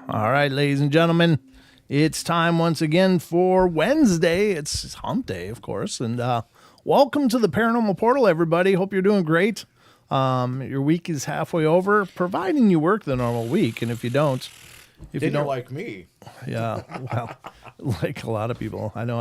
All right, ladies and gentlemen, it's time once again for Wednesday. It's hump day, of course. And welcome to the Paranormal Portal, everybody. Hope you're doing great. Your week is halfway over, providing you work the normal week. And if you don't, you're like me. Yeah, well, like a lot of people. I know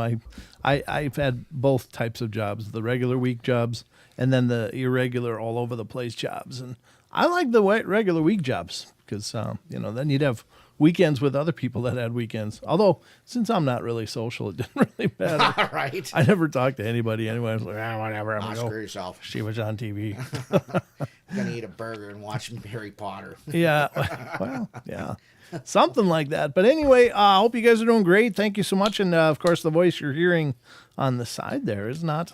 I've had both types of jobs, the regular week jobs and then the irregular all over the place jobs. And I like the regular week jobs because, then you'd have weekends with other people that had weekends. Although, since I'm not really social, it didn't really matter. Right. I never talked to anybody anyway. I was like, whatever. I'm screw yourself. She was on TV. Gonna eat a burger and watch Harry Potter. Yeah. Well, yeah. Something like that. But anyway, I hope you guys are doing great. Thank you so much. And, of course, the voice you're hearing on the side there is not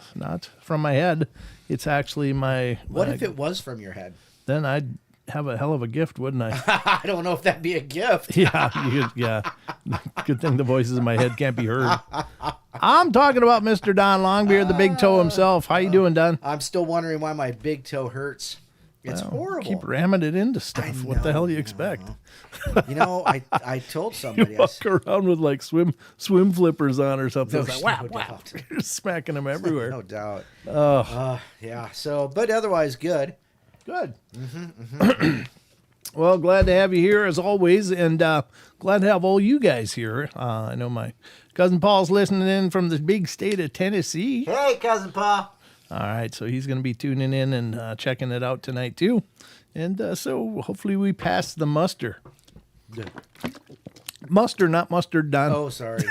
from my head. It's actually my... What if it was from your head? Then I'd have a hell of a gift, wouldn't I? I don't know if that'd be a gift. Yeah. Good thing the voices in my head can't be heard. I'm talking about Mr. Don Longbeard, the big toe himself. How you doing, Don? I'm still wondering why my big toe hurts. It's horrible. Keep ramming it into stuff. What the hell do you expect? I told somebody. You walk around with like swim flippers on or something. No, like, wow. You're smacking them everywhere. No doubt. Oh. Yeah. So, but otherwise good. Good. Well, glad to have you here as always, and glad to have all you guys here. I know my cousin Paul's listening in from the big state of Tennessee. Hey, cousin Paul. All right, so he's going to be tuning in and checking it out tonight too, and so hopefully we pass the muster. Muster, not mustard, Don. Oh, sorry.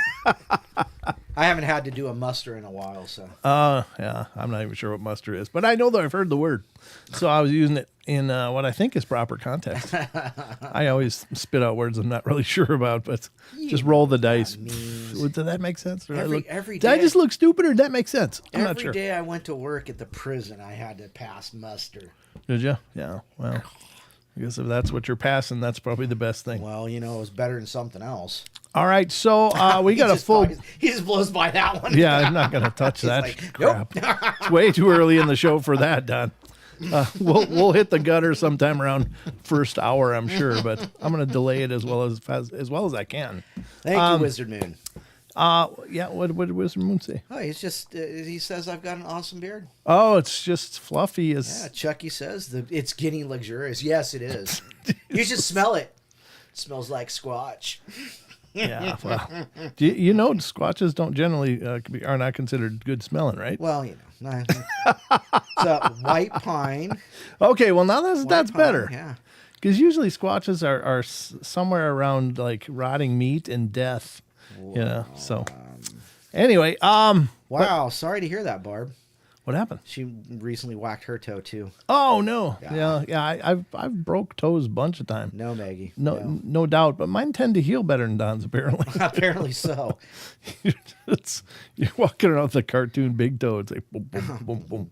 I haven't had to do a muster in a while, so. Yeah, I'm not even sure what muster is, but I know that I've heard the word, so I was using it in what I think is proper context. I always spit out words I'm not really sure about, but just roll the dice. Did that make sense? Every did day, I just look stupid, or did that make sense? I'm not sure. Every day I went to work at the prison, I had to pass muster. Did you? Yeah, well, I guess if that's what you're passing, that's probably the best thing. Well, it was better than something else. All right, so we got a full... He just blows by that one. Yeah, I'm not going to touch that crap. Nope. It's way too early in the show for that, Don. We'll hit the gutter sometime around first hour, I'm sure, but I'm going to delay it as well as I can. Thank you, Wizard Moon. Yeah. What did Wizard Moon say? Oh, he's just he says I've got an awesome beard. Oh, it's just fluffy as. Yeah, Chucky says it's getting luxurious. Yes, it is. You should smell it. It smells like Squatch. Yeah. Well, you know, Squatches don't generally are not considered good smelling, right? Well, you know, it's a white pine. Okay. Well, now that's Pine, better. Yeah. Because usually Squatches are somewhere around like rotting meat and death. You know. So anyway, Wow. Sorry to hear that, Barb. what happened? She recently whacked her toe too. Oh no. Yeah. I've broke toes a bunch of times. No, Maggie. No doubt, but mine tend to heal better than Don's apparently. Apparently so. You're walking around with a cartoon big toe. It's like boom, boom, boom, boom.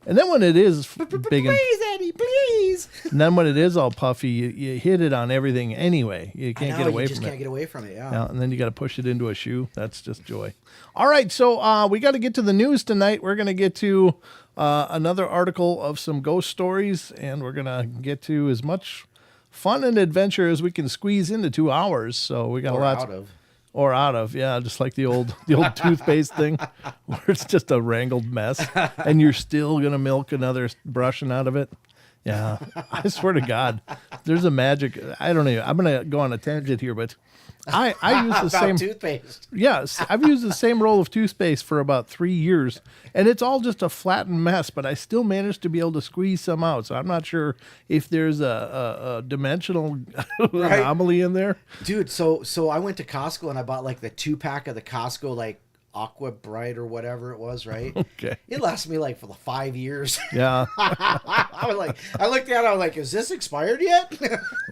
And then when it is big, Please, Eddie, please. and then when it is all puffy, you hit it on everything anyway. You can't get away you just from can't it. get away from it. Yeah. Yeah, and then you got to push it into a shoe. That's just joy. All right, so we got to get to the news tonight. We're going to get to another article of some ghost stories, and we're going to get to as much fun and adventure as we can squeeze into 2 hours. So we got Or a lot. Out of, yeah, just like the old toothpaste thing, where it's just a wrangled mess, and you're still gonna milk another brushing out of it. Yeah, I swear to God, there's a magic. I don't know. I'm gonna go on a tangent here, but I use the About same toothpaste. Yes, I've used the same roll of toothpaste for about 3 years, and it's all just a flattened mess, but I still managed to be able to squeeze some out. So I'm not sure if there's a dimensional anomaly in there. Dude, so I went to Costco and I bought like the 2-pack of the Costco like Aqua Bright or whatever it was, right? Okay. It lasted me like for the 5 years. Yeah. I was like, I looked at it, I was like, is this expired yet?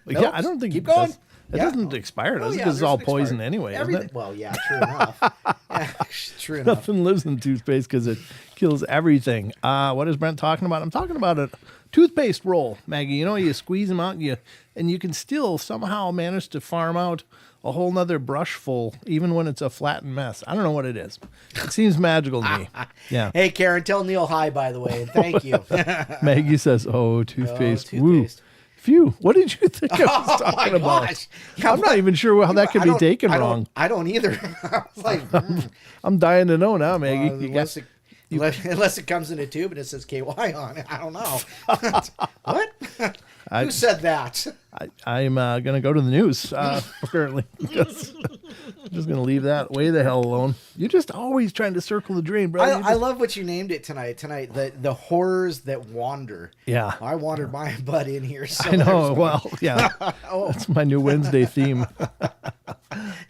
Yeah, I don't think Keep it going. does. It doesn't expire, does it? yeah, Because it's there's all an expired- poison anyway, isn't it? Well, yeah, true enough. Yeah, true enough. Nothing lives in toothpaste because it kills everything. What is Brent talking about? I'm talking about a toothpaste roll, Maggie. You know, you squeeze them out and you can still somehow manage to farm out a whole nother brush full, even when it's a flattened mess. I don't know what it is. It seems magical to me. Yeah. Hey, Karen, tell Neil hi, by the way, and thank you. Maggie says, "Oh, toothpaste. Woo. toothpaste. Phew. What did you think I was talking about? Gosh. Yeah, I'm not even sure how that could be taken wrong. I don't either. I was like, I'm dying to know now, Maggie. unless it comes in a tube and it says KY on it. I don't know. What? Who said that? I'm going to go to the news, apparently. Because I'm just going to leave that way the hell alone. You're just always trying to circle the drain, bro. I love what you named it tonight. The horrors that wander. Yeah. I wandered my butt in here. So I know. there's- Well, yeah. That's my new Wednesday theme.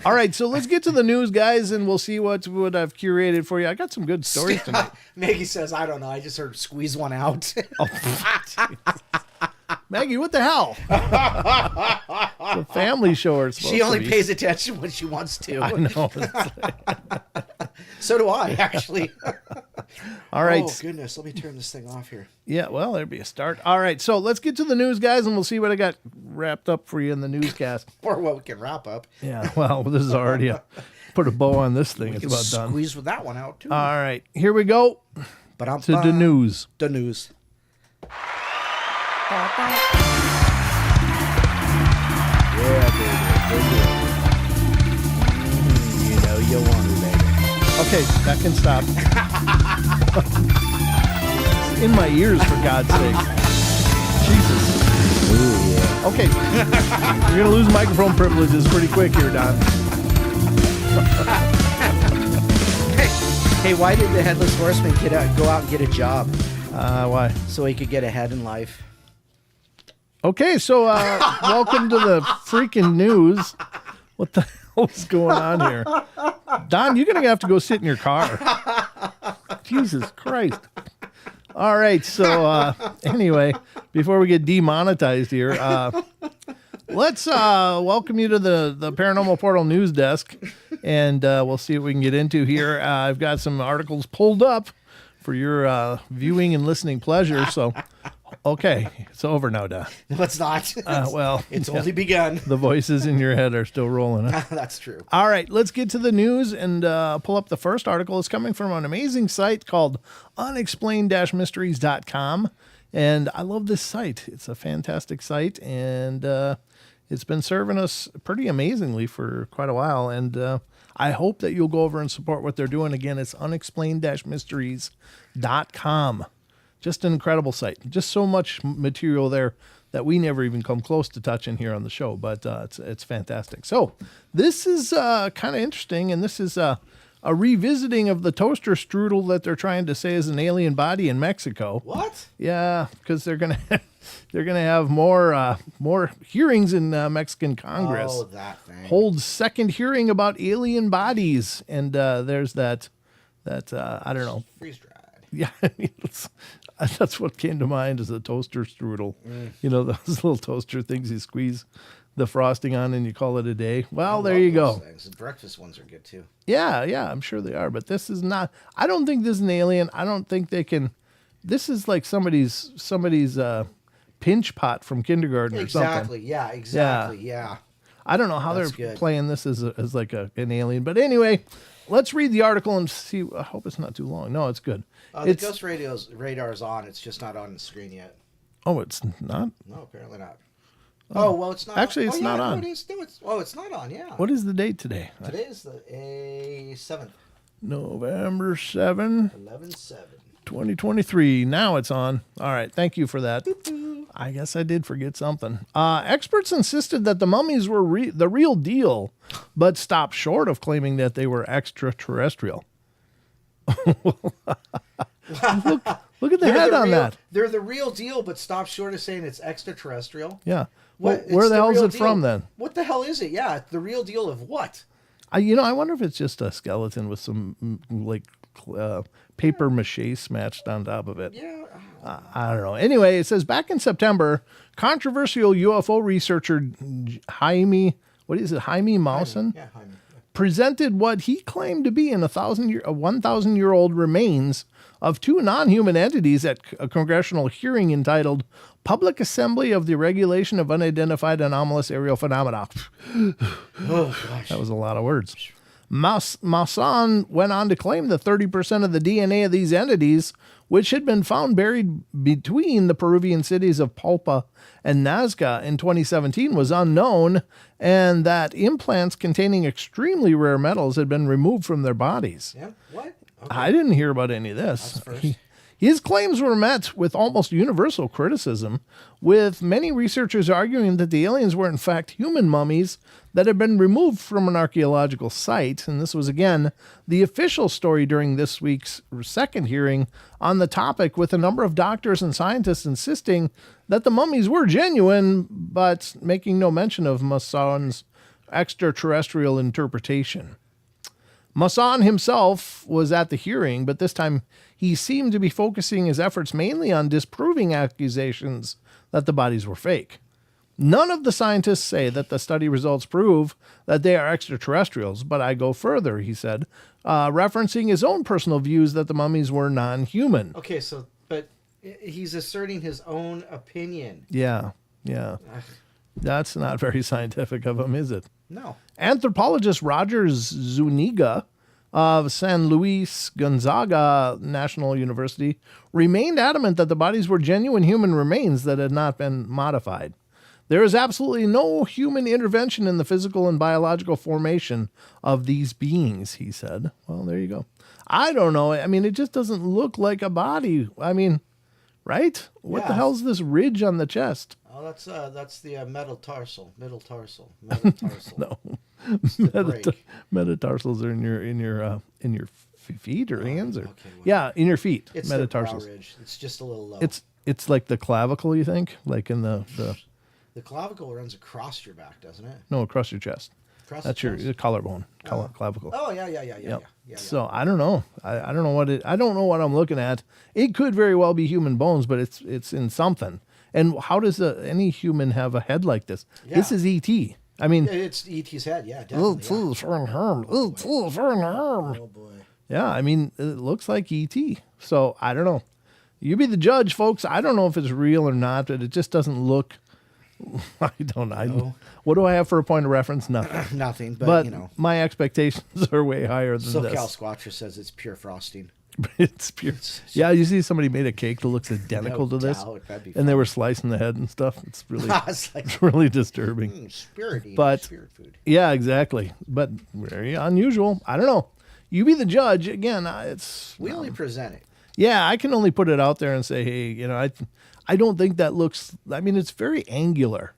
All right, so let's get to the news, guys, and we'll see what I've curated for you. I got some good stories tonight. Maggie says, I don't know. I just heard squeeze one out. Maggie, what the hell? The family show. Or She only pays attention when she wants to. I know. So do I, actually. All right. Oh, goodness. Let me turn this thing off here. Yeah, well, there'd be a start. All right, so let's get to the news, guys, and we'll see what I got wrapped up for you in the newscast. Or what we can wrap up. Yeah, well, this is already put a bow on this thing. It's about done. Squeeze with that one out, too. All right, here we go But to the news. The news. Yeah, baby. You know you want it, baby. Okay, that can stop. It's in my ears, for God's sake. Jesus. Ooh, yeah. Okay, you're going to lose microphone privileges pretty quick here, Don. Hey, why did the Headless Horseman go out and get a job? Why? So he could get ahead in life. Okay, so welcome to the freaking news. What the hell is going on here? Don, you're going to have to go sit in your car. Jesus Christ. All right, so anyway, before we get demonetized here, let's welcome you to the Paranormal Portal news desk, and we'll see what we can get into here. I've got some articles pulled up for your viewing and listening pleasure, so... Okay, it's over now, Don. No, it's not. Well, it's only begun. The voices in your head are still rolling. Huh? That's true. All right, let's get to the news and pull up the first article. It's coming from an amazing site called unexplained-mysteries.com. And I love this site. It's a fantastic site, and it's been serving us pretty amazingly for quite a while. And I hope that you'll go over and support what they're doing. Again, it's unexplained-mysteries.com. Just an incredible site. Just so much material there that we never even come close to touching here on the show, but it's fantastic. So this is kind of interesting, and this is a revisiting of the toaster strudel that they're trying to say is an alien body in Mexico. What? Yeah, because they're gonna have more hearings in Mexican Congress. Oh, that thing. Holds second hearing about alien bodies, and there's that I don't know. Freeze dried. Yeah, that's what came to mind is a toaster strudel. You know, those little toaster things you squeeze the frosting on and you call it a day. Well, there you go. Things. The breakfast ones are good too. Yeah, I'm sure they are. But this is not. I don't think this is an alien. I don't think they can. This is like somebody's pinch pot from kindergarten or something. Exactly. Yeah. I don't know how That's they're good. playing this as like an alien. But anyway, let's read the article and see. I hope it's not too long. No, it's good. The ghost radar is on. It's just not on the screen yet. Oh, it's not? No, apparently not. Oh, well, it's not. Actually, it's not on. No, it is. No, it's not on. Yeah. What is the date today? Today is the 7th. November 7, 11/7. 2023. Now it's on. All right. Thank you for that. I guess I did forget something. Experts insisted that the mummies were the real deal, but stopped short of claiming that they were extraterrestrial. Look at the head on that. They're the real deal, but stop short of saying it's extraterrestrial. Yeah. What? Where the hell is real it deal. from then? What the hell is it? Yeah, the real deal of what? I wonder if it's just a skeleton with some paper mache smashed on top of it. Yeah. I don't know. Anyway, it says back in September, controversial UFO researcher Jaime Mausen Yeah, Jaime. presented what he claimed to be in 1,000-year-old remains of two non-human entities at a congressional hearing entitled Public Assembly of the Regulation of Unidentified Anomalous Aerial Phenomena. Oh, gosh. That was a lot of words. Mausan went on to claim that 30% of the DNA of these entities, which had been found buried between the Peruvian cities of Palpa and Nazca in 2017, was unknown, and that implants containing extremely rare metals had been removed from their bodies. Yeah. What? Okay. I didn't hear about any of this. That's first. His claims were met with almost universal criticism, with many researchers arguing that the aliens were in fact human mummies that had been removed from an archaeological site. And this was, again, the official story during this week's second hearing on the topic, with a number of doctors and scientists insisting that the mummies were genuine, but making no mention of Mason's extraterrestrial interpretation. Masson himself was at the hearing, but this time he seemed to be focusing his efforts mainly on disproving accusations that the bodies were fake. None of the scientists say that the study results prove that they are extraterrestrials, but I go further, he said, referencing his own personal views that the mummies were non-human. Okay, but he's asserting his own opinion. Yeah. That's not very scientific of him, is it? No. Anthropologist Roger Zuniga of San Luis Gonzaga National University remained adamant that the bodies were genuine human remains that had not been modified. There is absolutely no human intervention in the physical and biological formation of these beings, he said. Well, there you go. I don't know. I mean, it just doesn't look like a body. I mean, right? What the hell's this ridge on the chest? Oh, that's the middle tarsal. No, metatarsals are in your feet or hands or in your feet. It's metatarsals. The brow ridge. It's just a little low. It's like the clavicle, you think, like in the clavicle runs across your back, doesn't it? No, across your chest. That's your collarbone, clavicle. Oh yeah. So I don't know. I don't know I don't know what I'm looking at. It could very well be human bones, but it's in something. And how does any human have a head like this? Yeah. This is E.T. I mean, it's E.T.'s head. Yeah, definitely. Oh boy. Yeah, I mean, it looks like E.T. So I don't know. You be the judge, folks. I don't know if it's real or not, but it just doesn't look. I don't know. No. What do I have for a point of reference? Nothing. Nothing, but my expectations are way higher than SoCal this. Squatcher says it's pure frosting. It's pure. Yeah, you see somebody made a cake that looks identical No to this, doubt. That'd be and they fun. were slicing the head and stuff. It's really, It's like, it's really disturbing. spirit eating, But- spirit food. Yeah, exactly. But very unusual. I don't know. You be the judge. Again, it's We only present it. yeah. I can only put it out there and say, hey, I don't think that looks. I mean, it's very angular.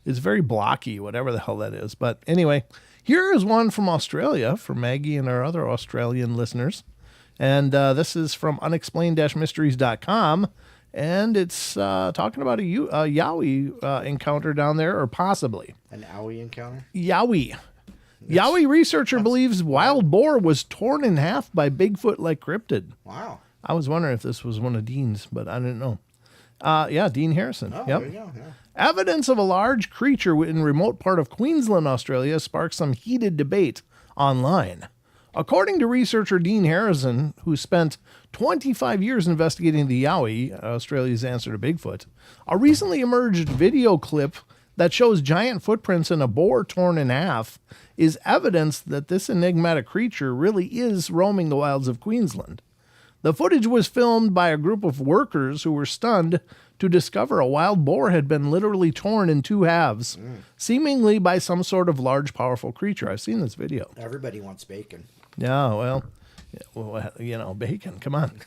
It's very blocky, whatever the hell that is. But anyway, here is one from Australia for Maggie and our other Australian listeners. And this is from unexplained-mysteries.com. And it's talking about a Yowie encounter down there, or possibly. An owie encounter? Yowie. Yowie researcher believes wild boar was torn in half by Bigfoot-like cryptid. Wow. I was wondering if this was one of Dean's, but I didn't know. Yeah, Dean Harrison. Oh, Yep. there you go. Yeah. Evidence of a large creature in remote part of Queensland, Australia, sparked some heated debate online. According to researcher Dean Harrison, who spent 25 years investigating the Yowie, Australia's answer to Bigfoot, a recently emerged video clip that shows giant footprints in a boar torn in half is evidence that this enigmatic creature really is roaming the wilds of Queensland. The footage was filmed by a group of workers who were stunned to discover a wild boar had been literally torn in two halves, seemingly by some sort of large, powerful creature. I've seen this video. Everybody wants bacon. Yeah, well, bacon, come on.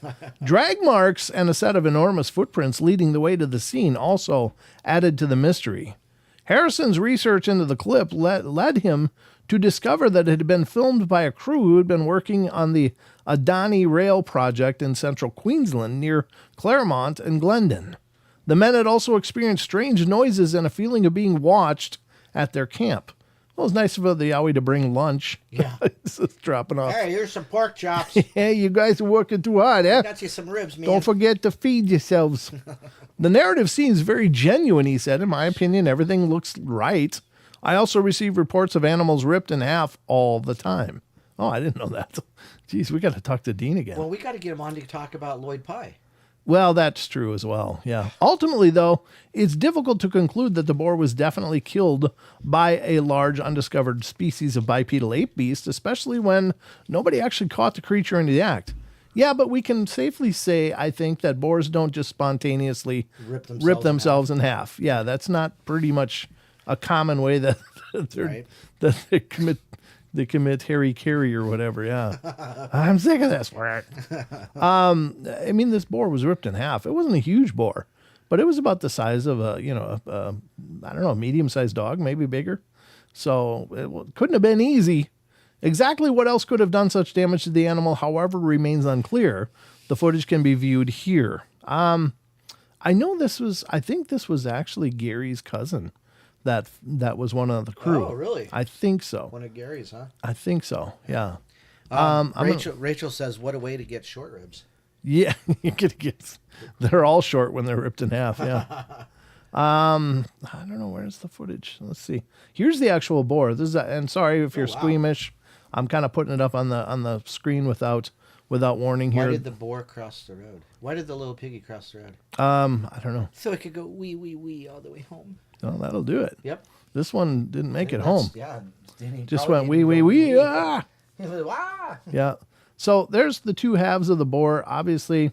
Drag marks and a set of enormous footprints leading the way to the scene also added to the mystery. Harrison's research into the clip led him to discover that it had been filmed by a crew who had been working on the Adani Rail project in central Queensland near Claremont and Glendon. The men had also experienced strange noises and a feeling of being watched at their camp. Well, it was nice of the Yowie to bring lunch. Yeah. It's just dropping off. Hey, here's some pork chops. Hey, you guys are working too hard, eh? Got you some ribs, man. Don't forget to feed yourselves. The narrative seems very genuine, he said. In my opinion, everything looks right. I also receive reports of animals ripped in half all the time. Oh, I didn't know that. Jeez, we got to talk to Dean again. Well, we got to get him on to talk about Lloyd Pye. Well, that's true as well. Yeah. Ultimately, though, it's difficult to conclude that the boar was definitely killed by a large undiscovered species of bipedal ape beast, especially when nobody actually caught the creature in the act. Yeah, but we can safely say, I think, that boars don't just spontaneously rip themselves in half. Yeah, that's not pretty much a common way that that they commit Harry Carey or whatever. Yeah, I'm sick of this. I mean, this boar was ripped in half. It wasn't a huge boar, but it was about the size of I don't know, a medium-sized dog, maybe bigger. So it couldn't have been easy. Exactly what else could have done such damage to the animal, however, remains unclear. The footage can be viewed here. I think this was actually Gary's cousin. That was one of the crew. Oh, really? I think so. One of Gary's, huh? I think so. Yeah. Rachel says, "What a way to get short ribs." Yeah, you could get. They're all short when they're ripped in half. Yeah. I don't know, where's the footage. Let's see. Here's the actual boar. This is, and sorry if you're squeamish. I'm kind of putting it up on the screen without warning here. Why did the boar cross the road? Why did the little piggy cross the road? I don't know. So it could go wee wee wee all the way home. Oh, that'll do it. Yep. This one didn't make it home. Yeah. Just went wee wee wee. Ah. Ah. Yeah. So there's the two halves of the boar. Obviously,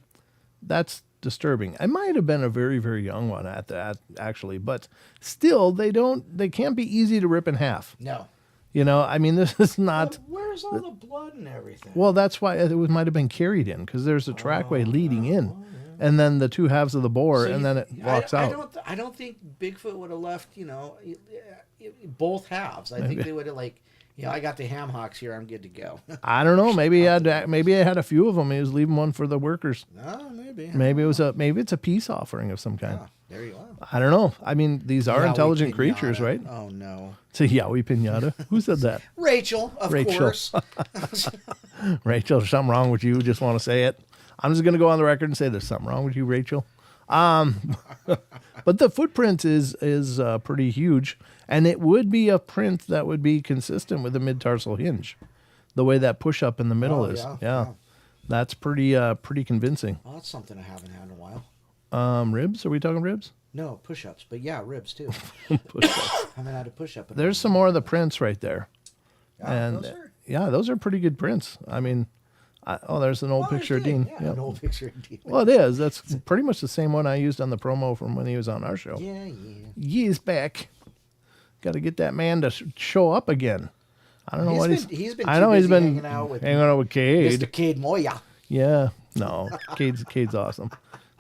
that's disturbing. It might have been a very, very young one at that, actually, but still, they can't be easy to rip in half. No. I mean, this is not. But where's all the blood and everything? Well, that's why it might have been carried in, because there's a trackway leading in, and then the two halves of the boar, and then it walks out. I don't think Bigfoot would have left, both halves. I think they would have I got the ham hocks here. I'm good to go. I don't know. Maybe I had a few of them. He was leaving one for the workers. No, maybe. Maybe it's a peace offering of some kind. Oh, there you go. I don't know. I mean, these are intelligent creatures, right? Oh no. It's a Yowie pinata. Who said that? Rachel, of course. Rachel, there's something wrong with you. Just want to say it. I'm just going to go on the record and say there's something wrong with you, Rachel. But the footprint is pretty huge, and it would be a print that would be consistent with the mid-tarsal hinge, the way that push-up in the middle is. Yeah. That's pretty convincing. Well, that's something I haven't had in a while. Ribs? Are we talking ribs? No, push-ups, but yeah, ribs too. Push-ups. I haven't had a push-up. There's some more of the prints right there. Yeah, And those are pretty good prints. I mean, There's an old picture of Dean. Yeah, an old picture of Dean. Well, it is. That's pretty much the same one I used on the promo from when he was on our show. Yeah. He's back. Got to get that man to show up again. I don't know what he's been. I know he's been hanging out with Cade. Mr. Cade Moya. Yeah, no, Cade's awesome.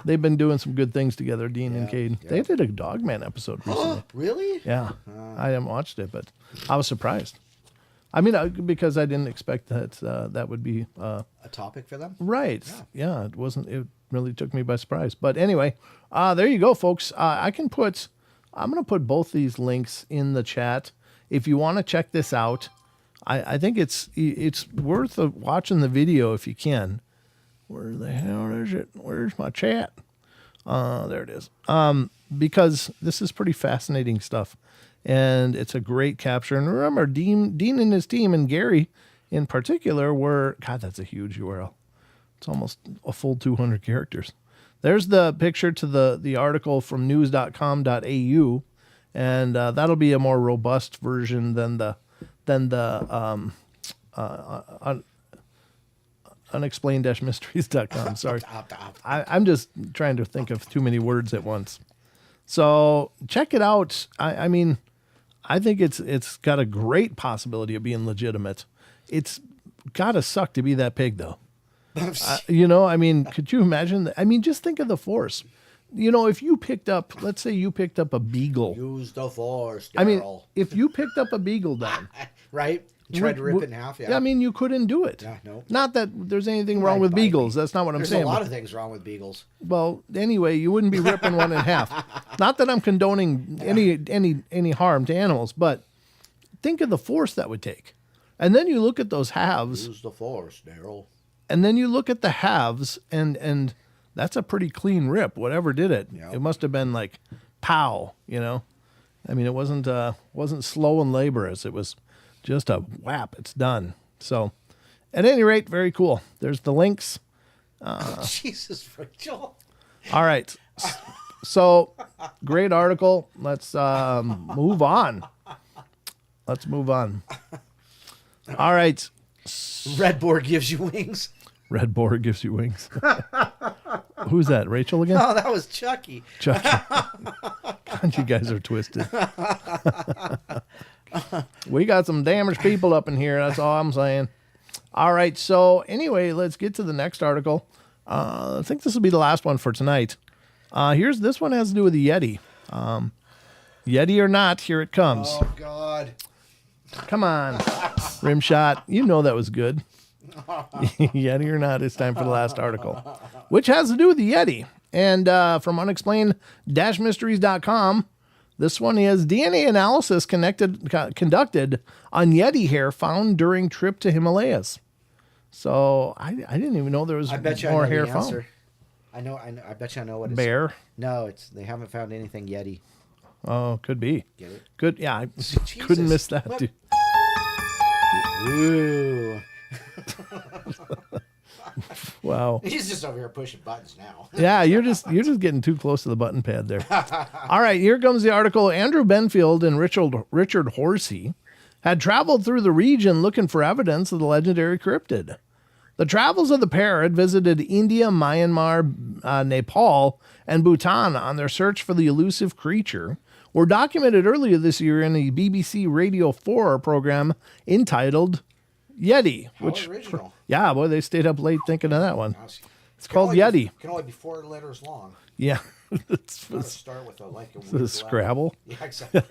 They've been doing some good things together, Dean and Cade. Yeah. They did a Dogman episode recently. Really? Yeah, I haven't watched it, but I was surprised. I mean, because I didn't expect that that would be a topic for them. Right? Yeah, it wasn't. It really took me by surprise. But anyway, there you go, folks. I'm going to put both these links in the chat if you want to check this out. I think it's worth watching the video if you can. Where the hell is it? Where's my chat? There it is. Because this is pretty fascinating stuff, and it's a great capture. And remember, Dean and his team, and Gary in particular, God, that's a huge URL. It's almost a full 200 characters. There's the picture to the article from news.com.au, and that'll be a more robust version than the unexplained-mysteries.com. Sorry. I'm just trying to think of too many words at once. So check it out. I mean, I think it's got a great possibility of being legitimate. It's got to suck to be that pig, though. I mean, could you imagine that? I mean, just think of the force. If you let's say you picked up a beagle. Use the force, Daryl. I mean, if you picked up a beagle, Don. Right? You tried to rip it in half, yeah. I mean, you couldn't do it. Yeah, no. Not that there's anything wrong with beagles. That's not what I'm saying. There's a lot of things wrong with beagles. Well, anyway, you wouldn't be ripping one in half. Not that I'm condoning any harm to animals, but think of the force that would take. And then you look at those halves. Use the force, Daryl. And then you look at the halves, and that's a pretty clean rip. Whatever did it, It must have been like, pow. I mean, it wasn't slow and laborious. It was just a whap. It's done. So, at any rate, very cool. There's the links. Jesus, Rachel. All right. So, great article. Let's move on. All right. Red Boar gives you wings. Red Boar gives you wings. Who's that? Rachel again? Oh, that was Chucky. God, you guys are twisted. We got some damaged people up in here. That's all I'm saying. All right. So anyway, let's get to the next article. I think this will be the last one for tonight. This one has to do with the Yeti. Yeti or not, here it comes. Oh, God. Come on. Rim shot. You know that was good. Yeti or not, it's time for the last article, which has to do with the Yeti. And from unexplained-mysteries.com, this one is DNA analysis conducted on Yeti hair found during trip to Himalayas. So I didn't even know there was more hair found. I know. I bet you I know what it's. Bear? No, they haven't found anything Yeti. Oh, could be. Get it? Good. Yeah, I couldn't miss that. Dude. Ooh. Wow. He's just over here pushing buttons now. Yeah, you're just getting too close to the button pad there. All right, here comes the article. Andrew Benfield and Richard Horsey had traveled through the region looking for evidence of the legendary cryptid. The travels of the pair had visited India, Myanmar, Nepal, and Bhutan on their search for the elusive creature were documented earlier this year in a BBC Radio 4 program entitled Yeti. How original. Yeah, boy, they stayed up late thinking of that one. It's called Yeti. It can only be 4 letters long. Yeah. Let's start with a Scrabble. Yeah, exactly.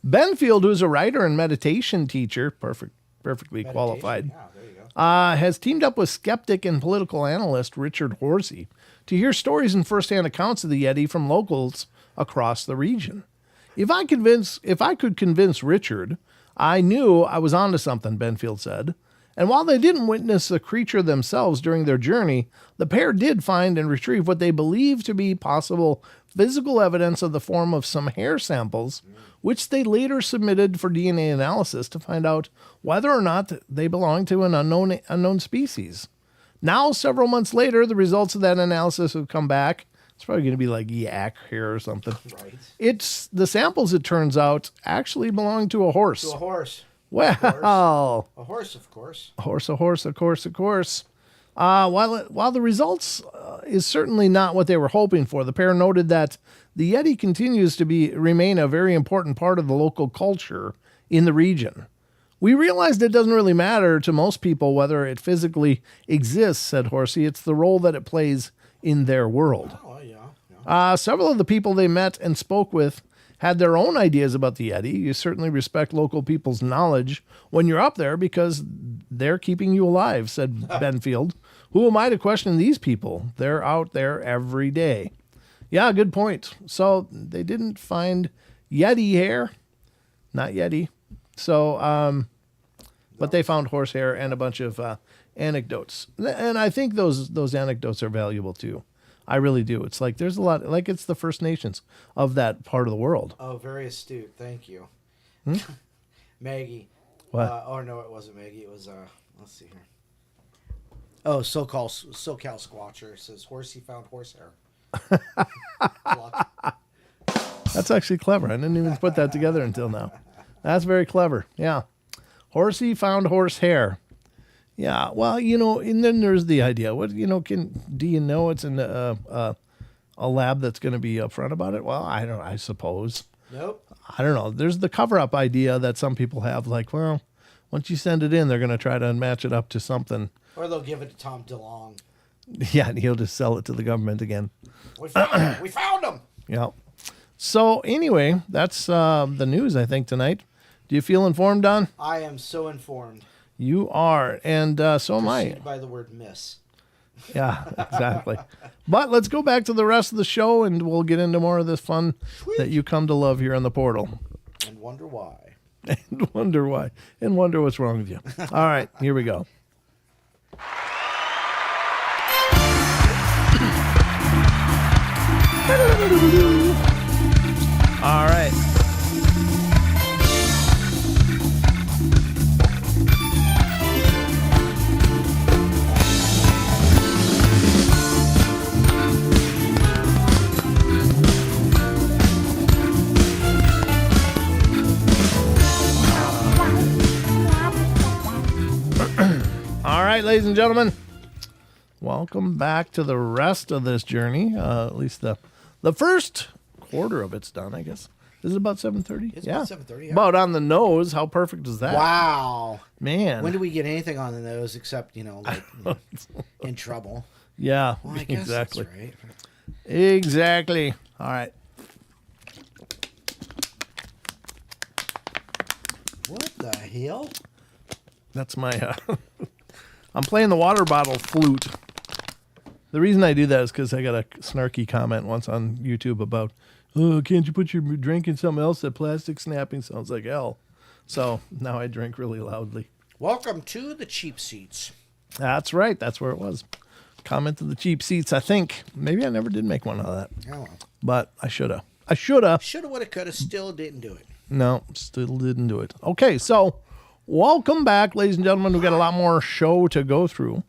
Benfield, who's a writer and meditation teacher, perfectly qualified, Yeah, there you go. has teamed up with skeptic and political analyst Richard Horsey to hear stories and firsthand accounts of the Yeti from locals across the region. If I could convince Richard, I knew I was onto something, Benfield said. And while they didn't witness the creature themselves during their journey, the pair did find and retrieve what they believe to be possible physical evidence of the form of some hair samples, which they later submitted for DNA analysis to find out whether or not they belong to an unknown species. Now, several months later, the results of that analysis have come back. It's probably going to be like yak hair or something. Right. The samples, it turns out, actually belong to a horse. To a horse. Well, A horse, of course. A horse, of course. While the results is certainly not what they were hoping for, the pair noted that the Yeti continues to remain a very important part of the local culture in the region. We realized it doesn't really matter to most people whether it physically exists, said Horsey. It's the role that it plays in their world. Oh, yeah. Several of the people they met and spoke with had their own ideas about the Yeti. You certainly respect local people's knowledge when you're up there because they're keeping you alive, said Benfield. Who am I to question these people? They're out there every day. Yeah, good point. So they didn't find Yeti hair. Not Yeti. So, but they found horsehair and a bunch of anecdotes. And I think those anecdotes are valuable too. I really do. It's like there's a lot, like it's the First Nations of that part of the world. Oh, very astute. Thank you. Maggie. What? Oh, no, it wasn't Maggie. It was, let's see here. Oh, SoCal Squatcher says Horsey found horsehair. That's actually clever. I didn't even put that together until now. That's very clever. Yeah. Horsey found horsehair. Yeah. Well, and then there's the idea. What, do you know it's in a lab that's going to be upfront about it? Well, I suppose. Nope. I don't know. There's the cover-up idea that some people have, like, well, once you send it in, they're going to try to match it up to something. Or they'll give it to Tom DeLonge. Yeah, and he'll just sell it to the government again. We found him. Yeah. So anyway, that's the news, I think, tonight. Do you feel informed, Don? I am so informed. You are, and so am I. By the word miss. Yeah, exactly. But let's go back to the rest of the show, and we'll get into more of this fun that you come to love here on the portal. And wonder why. And wonder why. And wonder what's wrong with you. All right, here we go. All right. All right, ladies and gentlemen, welcome back to the rest of this journey. At least the first quarter of it's done, I guess. Is it about 7:30? It's about 7:30. Yeah. About on the nose. How perfect is that? Wow. Man. When do we get anything on the nose except, in trouble? Yeah, Well, I guess exactly. that's right. Exactly. All right. What the hell? That's my... I'm playing the water bottle flute. The reason I do that is because I got a snarky comment once on YouTube about, oh, can't you put your drink in something else? That plastic snapping sounds like hell. So now I drink really loudly. Welcome to the cheap seats. That's right. That's where it was. Comment to the cheap seats, I think. Maybe I never did make one out of that. Oh, well. But I shoulda. I shoulda. Shoulda, woulda, coulda, still didn't do it. No, still didn't do it. Okay, so welcome back, ladies and gentlemen. We've got a lot more show to go through.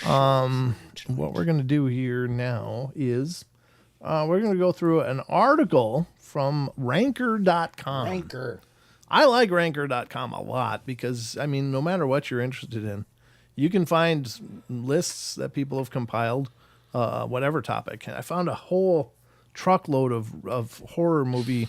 What we're going to do here now is we're going to go through an article from Ranker.com. Ranker. I like Ranker.com a lot because, I mean, no matter what you're interested in, you can find lists that people have compiled, whatever topic. I found a whole truckload of horror movie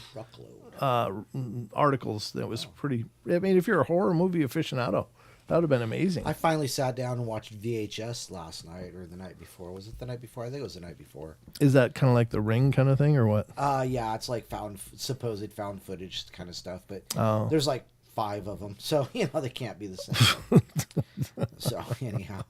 articles that was pretty... I mean, if you're a horror movie aficionado, that would have been amazing. I finally sat down and watched VHS last night or the night before. Was it the night before? I think it was the night before. Is that kind of like The Ring kind of thing or what? Yeah, it's like supposed found footage kind of stuff, but there's like 5 of them, so they can't be the same. So anyhow.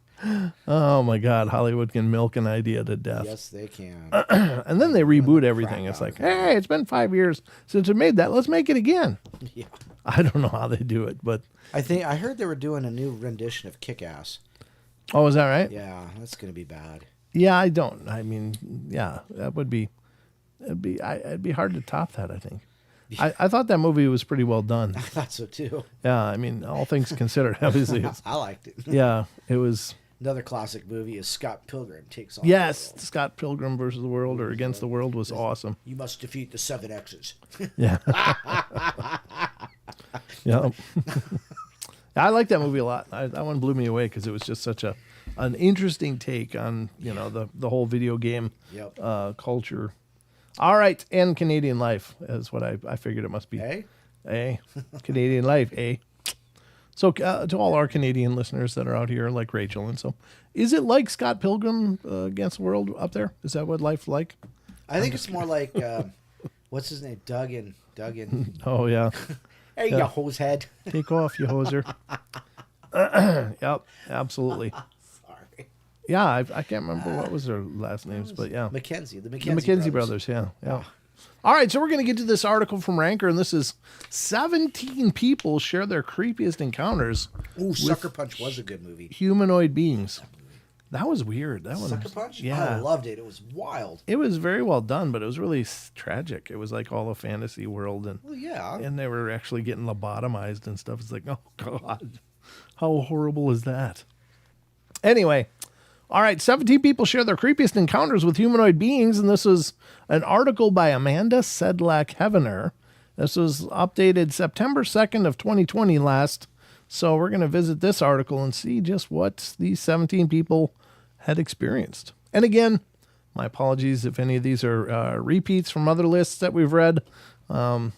Oh my God, Hollywood can milk an idea to death. Yes, they can. And then they reboot everything. It's like, hey, it's been 5 years since we made that. Let's make it again. Yeah. I don't know how they do it, but I heard they were doing a new rendition of Kick-Ass. Oh, is that right? Yeah, that's gonna be bad. Yeah, I mean, yeah, that would be. It'd be hard to top that, I think. I thought that movie was pretty well done. I thought so too. Yeah, I mean, all things considered, obviously. I liked it. Yeah, it was. Another classic movie is Scott Pilgrim Takes On Yes, the World. Scott Pilgrim versus the World or Against the World was awesome. You must defeat the 7 X's. Yeah. Yeah. I like that movie a lot. That one blew me away because it was just such a an interesting take on, the whole video game culture. All right, and Canadian life is what I figured it must be. Canadian life, So to all our Canadian listeners that are out here, like Rachel, and so, is it like Scott Pilgrim Against the World up there? Is that what life's like? I think it's more like, what's his name? Duggan. Oh, yeah. Hey, you hose head. Take off, you hoser. Yep, absolutely. Sorry. Yeah, I can't remember what was their last names, but yeah. The McKenzie brothers, yeah. All right, so we're going to get to this article from Ranker, and this is 17 people share their creepiest encounters. Ooh, Sucker Punch was a good movie. Humanoid beings. That was weird. That one. Sucker Punch? Yeah. I loved it. It was wild. It was very well done, but it was really tragic. It was like all a fantasy world, and and they were actually getting lobotomized and stuff. It's like, oh God, how horrible is that? Anyway, all right, 17 people share their creepiest encounters with humanoid beings, and this is an article by Amanda Sedlak-Heavener. This was updated September 2nd of 2020 last. So we're going to visit this article and see just what these 17 people had experienced. And again, my apologies if any of these are repeats from other lists that we've read. There's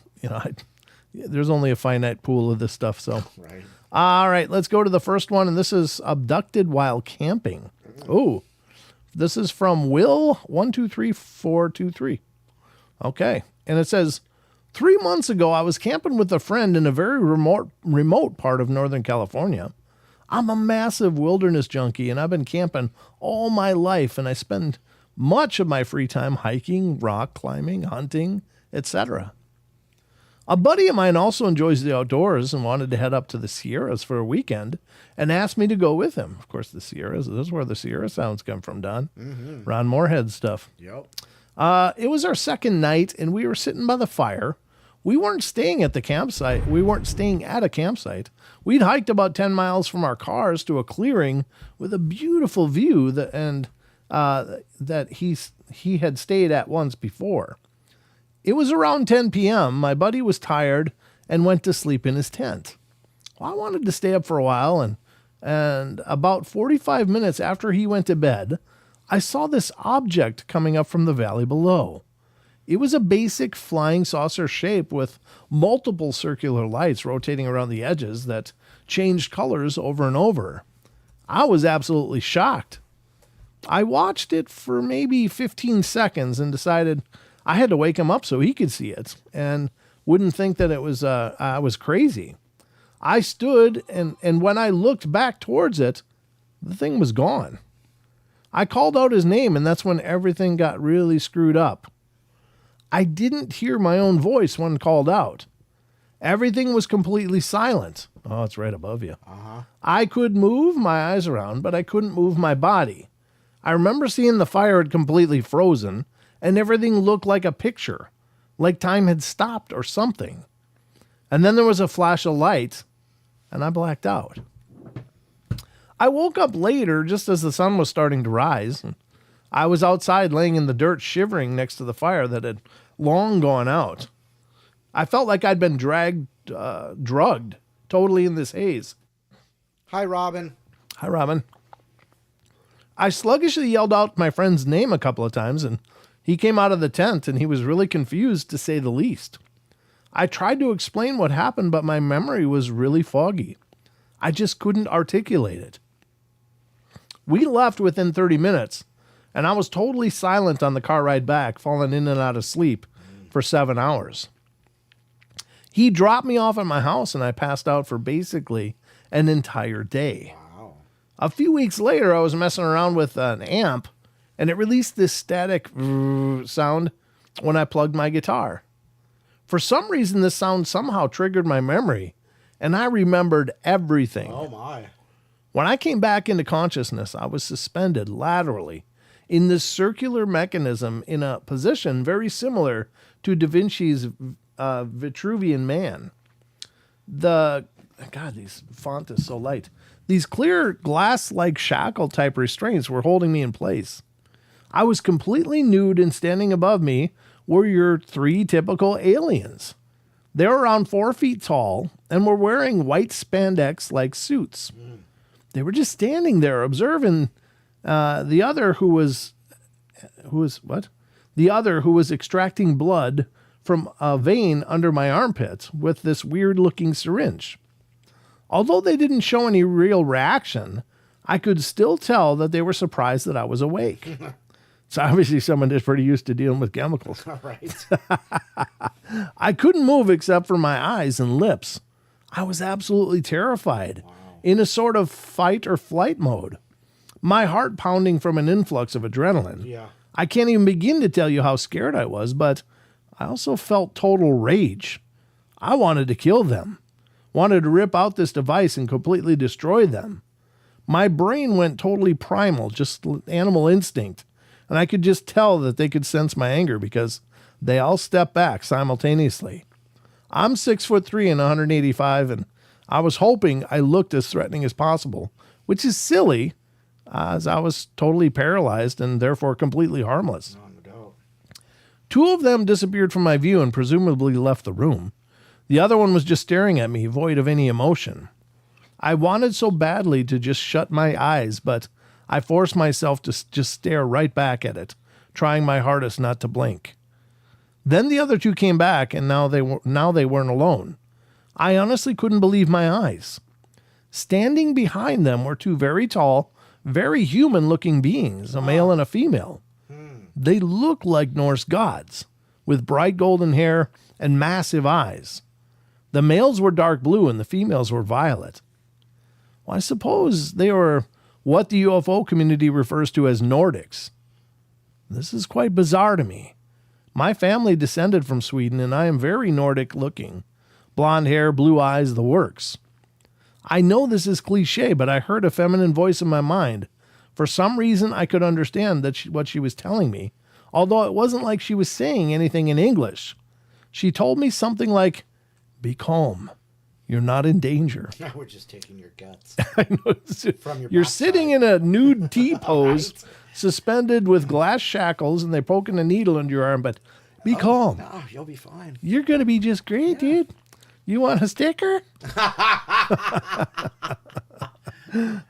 only a finite pool of this stuff. So, right. All right, let's go to the first one. And this is abducted while camping. Oh, this is from Will123423. Okay. And it says, 3 months ago, I was camping with a friend in a very remote part of Northern California. I'm a massive wilderness junkie, and I've been camping all my life, and I spend much of my free time hiking, rock climbing, hunting, etc. A buddy of mine also enjoys the outdoors and wanted to head up to the Sierras for a weekend and asked me to go with him. Of course, the Sierras, this is where the Sierra sounds come from, Don. Mm-hmm. Ron Moorhead stuff. Yep. It was our second night, and we were sitting by the fire. We weren't staying at the campsite. We weren't staying at a campsite. We'd hiked about 10 miles from our cars to a clearing with a beautiful view that he had stayed at once before. It was around 10 p.m. My buddy was tired and went to sleep in his tent. Well, I wanted to stay up for a while, and about 45 minutes after he went to bed, I saw this object coming up from the valley below. It was a basic flying saucer shape with multiple circular lights rotating around the edges that changed colors over and over. I was absolutely shocked. I watched it for maybe 15 seconds and decided I had to wake him up so he could see it and wouldn't think that it was I was crazy. I stood, and when I looked back towards it, the thing was gone. I called out his name, and that's when everything got really screwed up. I didn't hear my own voice when called out. Everything was completely silent. Oh, it's right above you. Uh-huh. I could move my eyes around, but I couldn't move my body. I remember seeing the fire had completely frozen, and everything looked like a picture, like time had stopped or something. And then there was a flash of light, and I blacked out. I woke up later just as the sun was starting to rise. I was outside laying in the dirt shivering next to the fire that had long gone out. I felt like I'd been drugged, totally in this haze. Hi, Robin. Hi, Robin. I sluggishly yelled out my friend's name a couple of times, and he came out of the tent, and he was really confused, to say the least. I tried to explain what happened, but my memory was really foggy. I just couldn't articulate it. We left within 30 minutes, and I was totally silent on the car ride back, falling in and out of sleep for 7 hours. He dropped me off at my house, and I passed out for basically an entire day. Wow. A few weeks later, I was messing around with an amp, and it released this static sound when I plugged my guitar. For some reason, this sound somehow triggered my memory, and I remembered everything. Oh, my. When I came back into consciousness, I was suspended laterally in this circular mechanism in a position very similar to Da Vinci's Vitruvian Man. God, these font is so light. These clear glass-like shackle-type restraints were holding me in place. I was completely nude, and standing above me were your 3 typical aliens. They were around 4 feet tall and were wearing white spandex-like suits. They were just standing there observing the other who was what? The other who was extracting blood from a vein under my armpit with this weird-looking syringe. Although they didn't show any real reaction, I could still tell that they were surprised that I was awake. So obviously someone is pretty used to dealing with chemicals. All right. I couldn't move except for my eyes and lips. I was absolutely terrified, in a sort of fight or flight mode. My heart pounding from an influx of adrenaline. Yeah. I can't even begin to tell you how scared I was, but I also felt total rage. I wanted to kill them, wanted to rip out this device and completely destroy them. My brain went totally primal, just animal instinct, and I could just tell that they could sense my anger because they all stepped back simultaneously. I'm 6'3" and 185, and I was hoping I looked as threatening as possible, which is silly, as I was totally paralyzed and therefore completely harmless. No doubt. Two of them disappeared from my view and presumably left the room. The other one was just staring at me, void of any emotion. I wanted so badly to just shut my eyes, but I forced myself to just stare right back at it, trying my hardest not to blink. Then the other two came back, and now they weren't alone. I honestly couldn't believe my eyes. Standing behind them were two very tall, very human-looking beings, a male and a female. They looked like Norse gods, with bright golden hair and massive eyes. The males were dark blue and the females were violet. Well, I suppose they were what the UFO community refers to as Nordics. This is quite bizarre to me. My family descended from Sweden, and I am very Nordic looking. Blonde hair, blue eyes, the works. I know this is cliche, but I heard a feminine voice in my mind. For some reason, I could understand what she was telling me, although it wasn't like she was saying anything in English. She told me something like, "Be calm. You're not in danger." Now we're just taking your guts. I know. From your You're backside. sitting in a nude T pose, Right. suspended with glass shackles, and they're poking a needle into your arm, but be calm. No, you'll be fine. You're going to be just great, dude. You want a sticker?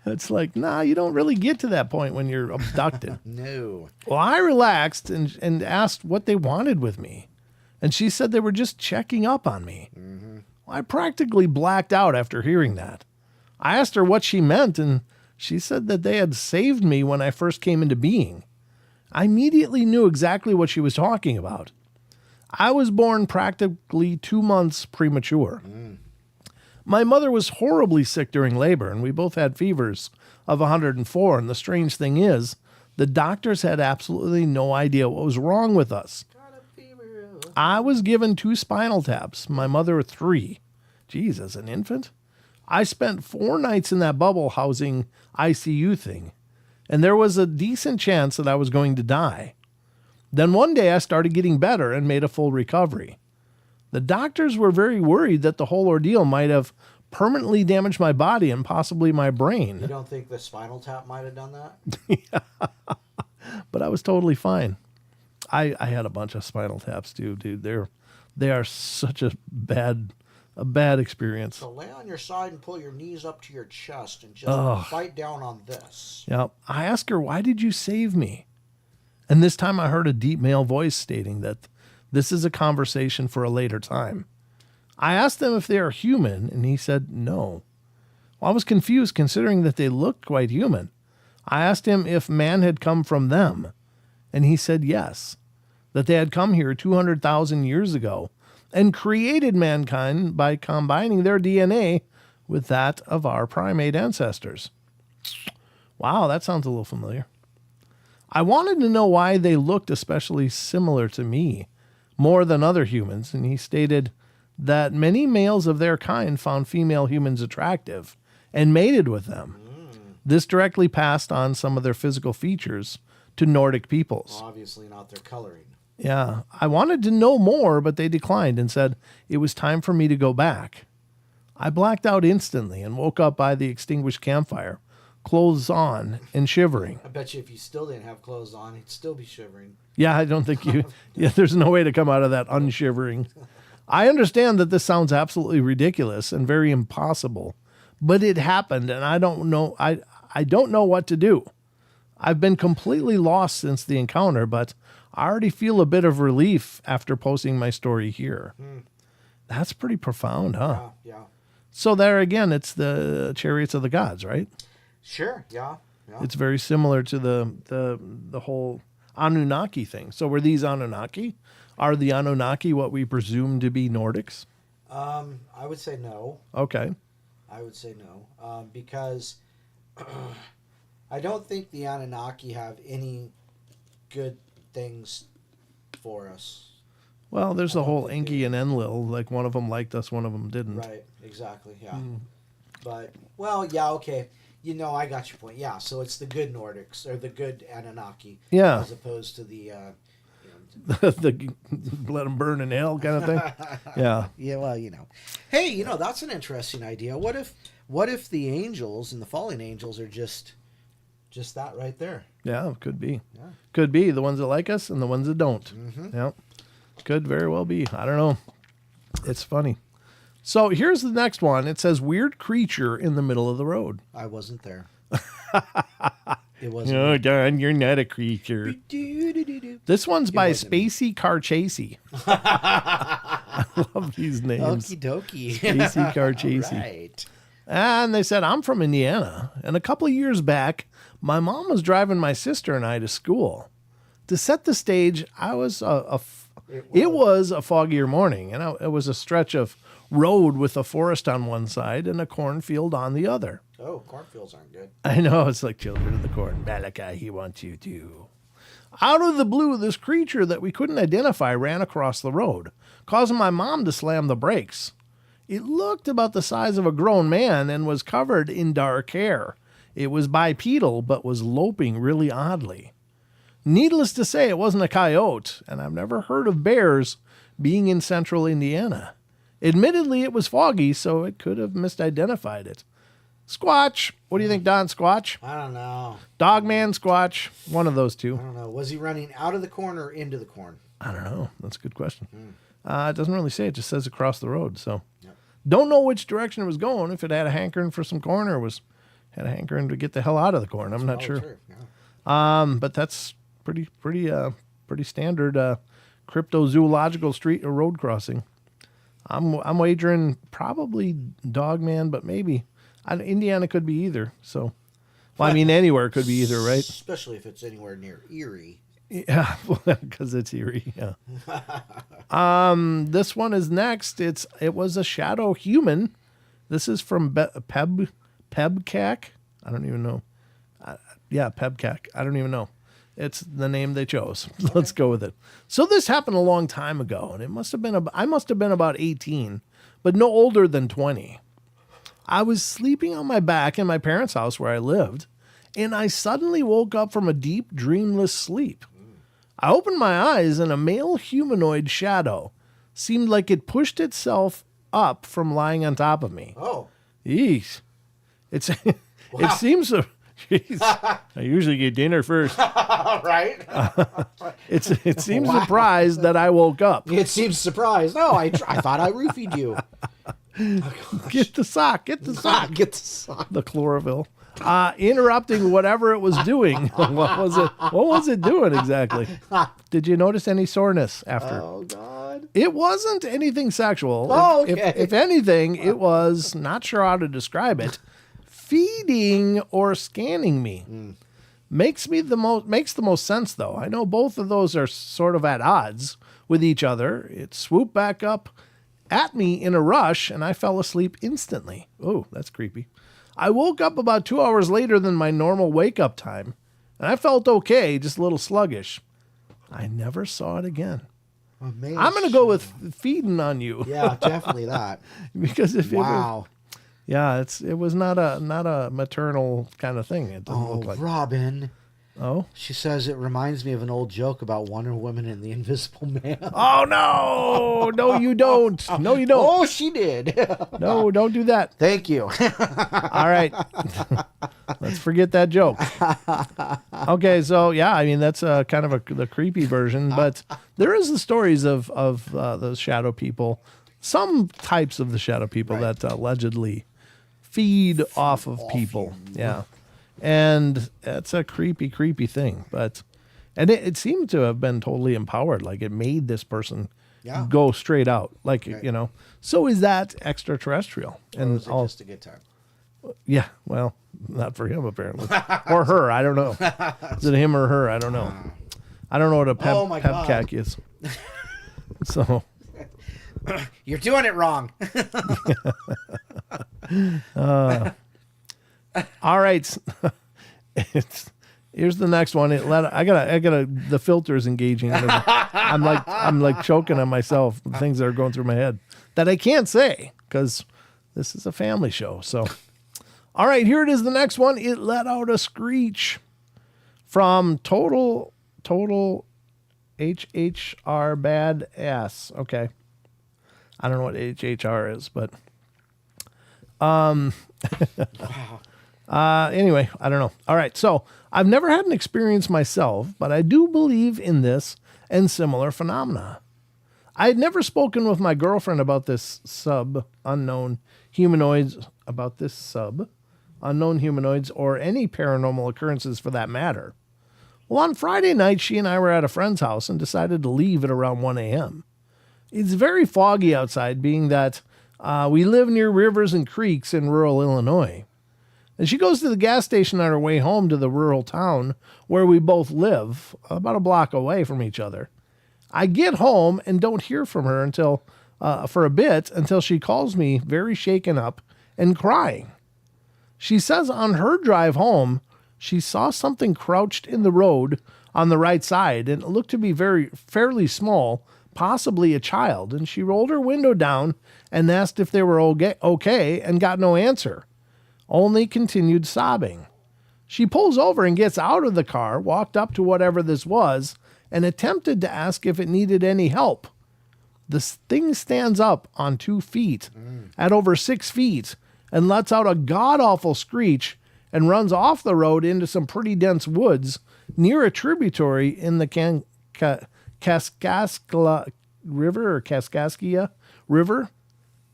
It's like, nah, you don't really get to that point when you're abducted. No. Well, I relaxed and asked what they wanted with me. And she said they were just checking up on me. Well, I practically blacked out after hearing that. I asked her what she meant, and she said that they had saved me when I first came into being. I immediately knew exactly what she was talking about. I was born practically 2 months premature. My mother was horribly sick during labor, and we both had fevers of 104. And the strange thing is, the doctors had absolutely no idea what was wrong with us. I was given 2 spinal taps, my mother 3. Jeez, as an infant? I spent 4 nights in that bubble housing ICU thing, and there was a decent chance that I was going to die. Then one day I started getting better and made a full recovery. The doctors were very worried that the whole ordeal might have permanently damaged my body and possibly my You brain, don't think the spinal tap might have done that? but I was totally fine. I had a bunch of spinal taps too, dude. They are such a bad experience. So lay on your side and pull your knees up to your chest and just bite down on this. Yeah, I asked her, "Why did you save me?" And this time I heard a deep male voice stating that this is a conversation for a later time. I asked them if they are human, and he said no. Well, I was confused considering that they looked quite human. I asked him if man had come from them, and he said yes, that they had come here 200,000 years ago and created mankind by combining their DNA with that of our primate ancestors. Wow, that sounds a little familiar. I wanted to know why they looked especially similar to me, more than other humans, and he stated that many males of their kind found female humans attractive and mated with them. This directly passed on some of their physical features to Nordic peoples. Obviously not their coloring. Yeah, I wanted to know more, but they declined and said it was time for me to go back. I blacked out instantly and woke up by the extinguished campfire, clothes on and shivering. I bet you if you still didn't have clothes on, you'd still be shivering. Yeah, I don't think there's no way to come out of that unshivering. I understand that this sounds absolutely ridiculous and very impossible, but it happened, and I don't know. I don't know what to do. I've been completely lost since the encounter, but I already feel a bit of relief after posting my story here. That's pretty profound, huh? Yeah. So there again, it's the chariots of the gods, right? Sure. Yeah. It's very similar to the whole Anunnaki thing. So were these Anunnaki? Are the Anunnaki what we presume to be Nordics? I would say no. Okay. I would say no. Because I don't think the Anunnaki have any good things for us. Well, there's the whole Enki and Enlil. Like, one of them liked us, one of them didn't. Right, exactly, yeah. But, well, yeah, okay. I got your point. Yeah, so it's the good Nordics, or the good Anunnaki. Yeah. As opposed to the... the let them burn in hell kind of thing. Yeah. Yeah, well, Hey, that's an interesting idea. What if the angels and the fallen angels are just that right there? Yeah, it could be. Yeah. Could be the ones that like us and the ones that don't. Mm-hmm. Yeah. Could very well be. I don't know. It's funny. So here's the next one. It says weird creature in the middle of the road. I wasn't there. It wasn't. Oh, Don, you're not a creature. This one's by Spacey Carchasey. I love these names. Okie dokie. Spacey Carchasey. Right. And they said, I'm from Indiana. And a couple of years back, my mom was driving my sister and I to school. To set the stage, it was a foggier morning, and it was a stretch of road with a forest on one side and a cornfield on the other. Oh, cornfields aren't good. I know, it's like Children of the Corn. Malachi, he wants you to. Out of the blue, this creature that we couldn't identify ran across the road, causing my mom to slam the brakes. It looked about the size of a grown man and was covered in dark hair. It was bipedal, but was loping really oddly. Needless to say, it wasn't a coyote, and I've never heard of bears being in central Indiana. Admittedly, it was foggy, so it could have misidentified it. Squatch. What do you think, Don? Squatch? I don't know. Dogman, Squatch. One of those two. I don't know. Was he running out of the corn or into the corn? I don't know. That's a good question. It doesn't really say. It just says across the road. So Yep. Don't know which direction it was going, if it had a hankering for some corn or had a hankering to get the hell out of the corn. I'm not sure. True. Yeah. But that's pretty standard cryptozoological street or road crossing. I'm wagering probably Dogman, but maybe Indiana could be either. So, well, I mean, anywhere could be either, right? Especially if it's anywhere near Erie. Yeah, because it's Erie. Yeah. This one is next. It was a shadow human. This is from Pebcac. I don't even know. Pebcac. I don't even know. It's the name they chose. Okay. Let's go with it. So this happened a long time ago, and I must have been about 18, but no older than 20. I was sleeping on my back in my parents' house where I lived, and I suddenly woke up from a deep, dreamless sleep. I opened my eyes, and a male humanoid shadow seemed like it pushed itself up from lying on top of me. Oh. Yeesh. It seems so. Jeez. I usually get dinner first. Right? It seems surprised that I woke up. It seems surprised. No, I thought I roofied you. Get the sock. Get the sock. Get the sock. The chlorophyll. Interrupting whatever it was doing. What was it doing exactly? Did you notice any soreness after? Oh, God. It wasn't anything sexual. Oh, okay. If anything, it was, not sure how to describe it, feeding or scanning me. Makes the most sense, though. I know both of those are sort of at odds with each other. It swooped back up at me in a rush, and I fell asleep instantly. Oh, that's creepy. I woke up about 2 hours later than my normal wake-up time, and I felt okay, just a little sluggish. I never saw it again. I'm going to go with feeding on you. Yeah, definitely that. Because wow. It was not a maternal kind of thing. It doesn't look like. Robin. Oh? She says it reminds me of an old joke about Wonder Woman and the Invisible Man. Oh, no! No, you don't. No, you don't. Oh, she did. No, don't do that. Thank you. All right. Let's forget that joke. Okay, so, yeah, I mean, that's kind of the creepy version, but there is the stories of the shadow people, some types of the shadow people that allegedly feed off of people. Yeah. And that's a creepy, creepy thing. And it seemed to have been totally empowered. Like it made this person go straight out. Like, so is that extraterrestrial? And was it just a good time? Yeah. Well, not for him, apparently. Or her. I don't know. Is it him or her? I don't know. I don't know what a pepcac is. So. You're doing it wrong. All right. Here's the next one. I gotta. The filter is engaging. I'm like choking on myself. The things that are going through my head that I can't say because this is a family show. So, all right, here it is. The next one. It let out a screech from total HHR bad ass. Okay. I don't know what HHR is, but Wow. anyway, I don't know. All right, so I've never had an experience myself, but I do believe in this and similar phenomena. I had never spoken with my girlfriend about this unknown humanoids, or any paranormal occurrences for that matter. Well, on Friday night, she and I were at a friend's house and decided to leave at around 1 a.m. It's very foggy outside, being that we live near rivers and creeks in rural Illinois. And she goes to the gas station on her way home to the rural town where we both live, about a block away from each other. I get home and don't hear from her until she calls me very shaken up and crying. She says on her drive home, she saw something crouched in the road on the right side, and it looked to be fairly small, possibly a child, and she rolled her window down and asked if they were okay and got no answer, only continued sobbing. She pulls over and gets out of the car, walked up to whatever this was, and attempted to ask if it needed any help. The thing stands up on 2 feet at over 6 feet and lets out a god-awful screech and runs off the road into some pretty dense woods near a tributary in the Kaskaskia River.